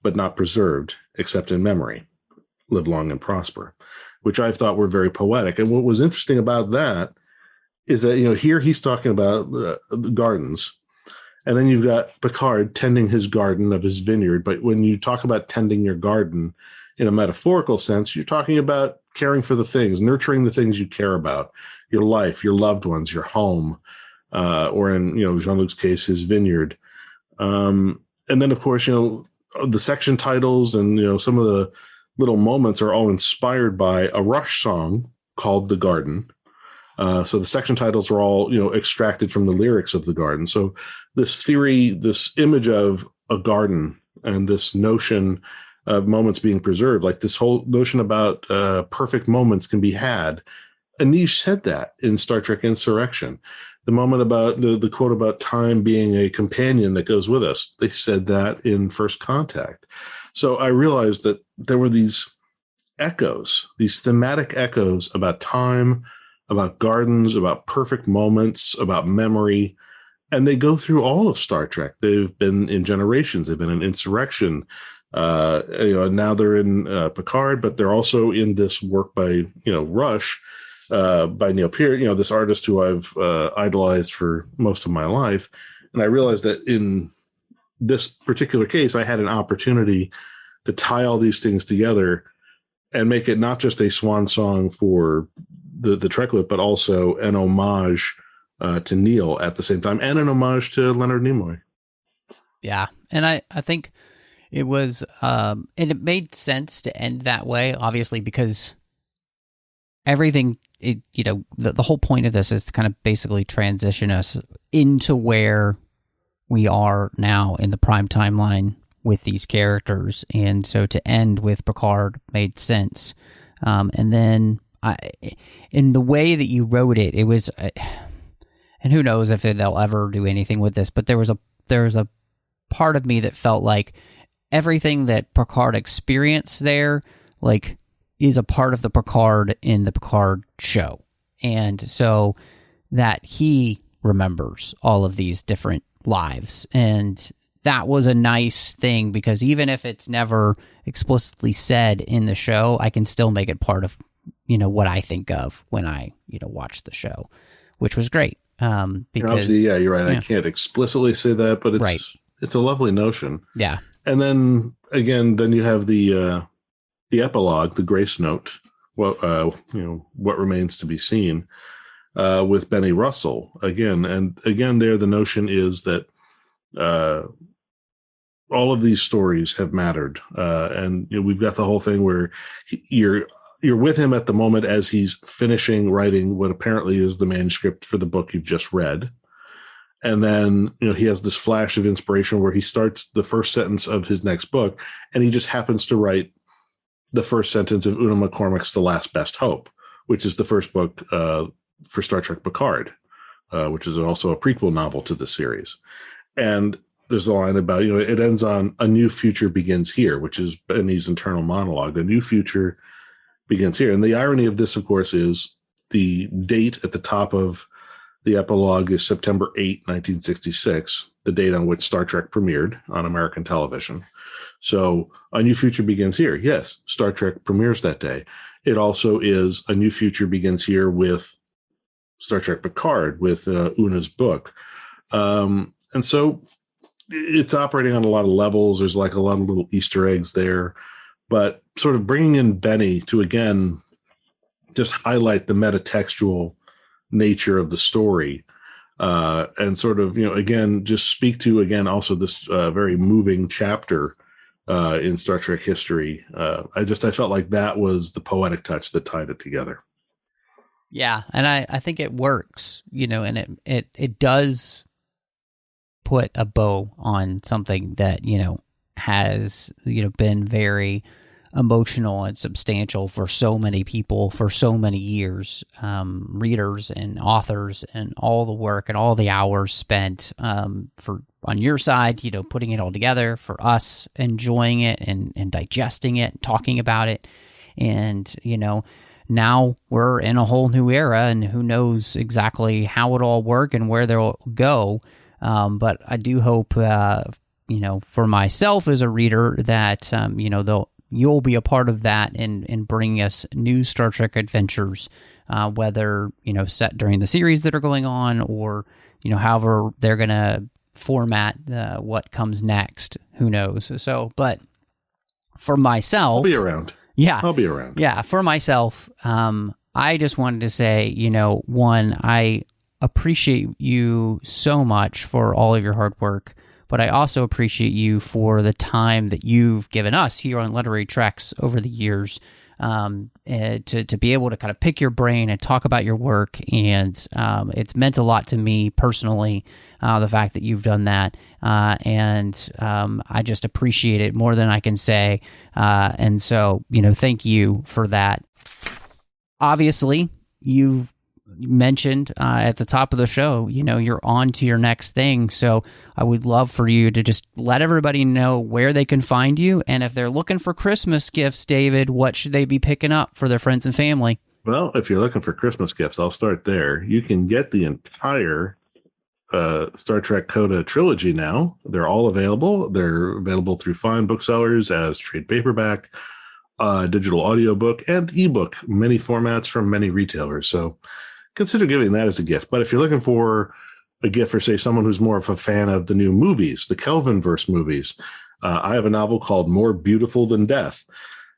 but not preserved, except in memory. Live long and prosper, which I thought were very poetic. And what was interesting about that is that, here he's talking about the gardens, and then you've got Picard tending his garden of his vineyard. But when you talk about tending your garden in a metaphorical sense, you're talking about caring for the things, nurturing the things you care about, your life, your loved ones, your home, or in, Jean-Luc's case, his vineyard. And then, of course, the section titles and, some of the little moments are all inspired by a Rush song called The Garden. So the section titles are all, extracted from the lyrics of The Garden. So this theory, this image of a garden and this notion of moments being preserved, like this whole notion about perfect moments can be had. Anish said that in Star Trek Insurrection. The moment about the quote about time being a companion that goes with us, they said that in First Contact. So I realized that there were these echoes, these thematic echoes about time, about gardens, about perfect moments, about memory. And they go through all of Star Trek. They've been in Generations. They've been in Insurrection. Now they're in Picard, but they're also in this work by, Rush, by Neil Peart, this artist who I've idolized for most of my life. And I realized that in this particular case, I had an opportunity to tie all these things together and make it not just a swan song for the Treklet, but also an homage to Neil at the same time, and an homage to Leonard Nimoy. Yeah, and I think it was, and it made sense to end that way, obviously, because everything, the whole point of this is to kind of basically transition us into where we are now in the prime timeline with these characters. And so to end with Picard made sense. And then in the way that you wrote it, it was, and who knows if they'll ever do anything with this, but there was a part of me that felt like everything that Picard experienced there, like, is a part of the Picard in the Picard show. And so that he remembers all of these different lives. And that was a nice thing, because even if it's never explicitly said in the show, I can still make it part of, what I think of when I, watch the show, which was great. Because obviously, yeah, you're right. Yeah. I can't explicitly say that, but Right. It's a lovely notion. Yeah. And then again, you have the epilogue, the grace note. What remains to be seen, with Benny Russell again. And again, there the notion is that all of these stories have mattered, and we've got the whole thing where you're with him at the moment as he's finishing writing what apparently is the manuscript for the book you've just read. And then, he has this flash of inspiration where he starts the first sentence of his next book, and he just happens to write the first sentence of Una McCormack's The Last Best Hope, which is the first book for Star Trek Picard, which is also a prequel novel to the series. And there's a line about, it ends on "A new future begins here," which is Benny's internal monologue. A new future begins here. And the irony of this, of course, is the date at the top of the epilogue is September 8, 1966, the date on which Star Trek premiered on American television. So A New Future Begins Here. Yes, Star Trek premieres that day. It also is A New Future Begins Here with Star Trek Picard, with Una's book. And so it's operating on a lot of levels. There's like a lot of little Easter eggs there. But sort of bringing in Benny to, again, just highlight the metatextual nature of the story, and sort of, again, just speak to, again, also this very moving chapter in Star Trek history. I felt like that was the poetic touch that tied it together. Yeah, and I think it works, and it does put a bow on something that, has, been very emotional and substantial for so many people for so many years, readers and authors, and all the work and all the hours spent on your side, putting it all together, for us enjoying it and digesting it, talking about it. And, now we're in a whole new era, and who knows exactly how it'll all work and where they'll go. But I do hope, for myself as a reader, that, you'll be a part of that in bringing us new Star Trek adventures, whether, set during the series that are going on, or, however they're going to format what comes next. Who knows? So, but for myself... I'll be around. Yeah. I'll be around. Yeah, for myself, I just wanted to say, one, I appreciate you so much for all of your hard work, but I also appreciate you for the time that you've given us here on Literary Treks over the years, to be able to kind of pick your brain and talk about your work. And it's meant a lot to me personally, the fact that you've done that. And I just appreciate it more than I can say. And so, thank you for that. Obviously, you've mentioned at the top of the show, you're on to your next thing. So I would love for you to just let everybody know where they can find you. And if they're looking for Christmas gifts, David, what should they be picking up for their friends and family? Well, if you're looking for Christmas gifts, I'll start there. You can get the entire Star Trek Coda trilogy now. They're all available. They're available through fine booksellers as trade paperback, digital audiobook, and ebook, many formats from many retailers. So consider giving that as a gift. But if you're looking for a gift for, say, someone who's more of a fan of the new movies, the Kelvinverse movies, I have a novel called More Beautiful Than Death.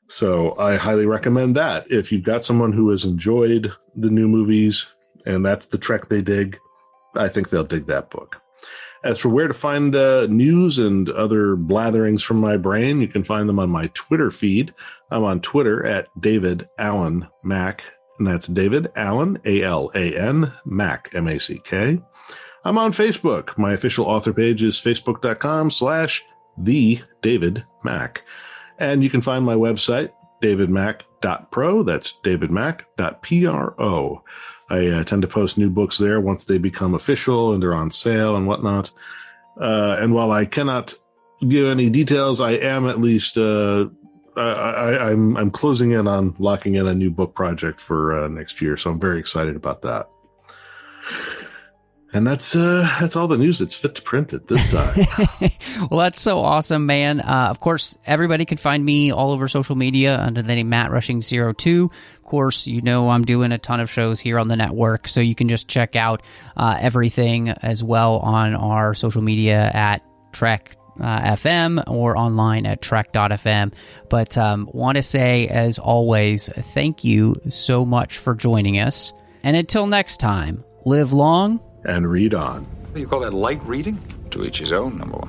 So I highly recommend that. If you've got someone who has enjoyed the new movies and that's the Trek they dig, I think they'll dig that book. As for where to find news and other blatherings from my brain, you can find them on my Twitter feed. I'm on Twitter at David Allen Mack, and that's David Allen, A-L-A-N, Mack, M-A-C-K. I'm on Facebook. My official author page is facebook.com/TheDavidMack. And you can find my website, davidmack.com. davidmack.pro. That's davidmack.pro. I tend to post new books there once they become official and they're on sale and whatnot. And while I cannot give any details, I am at least I'm closing in on locking in a new book project for next year, so I'm very excited about that. And that's all the news that's fit to print at this time. Well, that's so awesome, man. Of course, everybody can find me all over social media under the name Matt Rushing02. Of course, you know I'm doing a ton of shows here on the network, so you can just check out everything as well on our social media at Trek FM or online at trek.fm. But want to say, as always, thank you so much for joining us. And until next time, live long and read on. You call that light reading? To each his own, number one.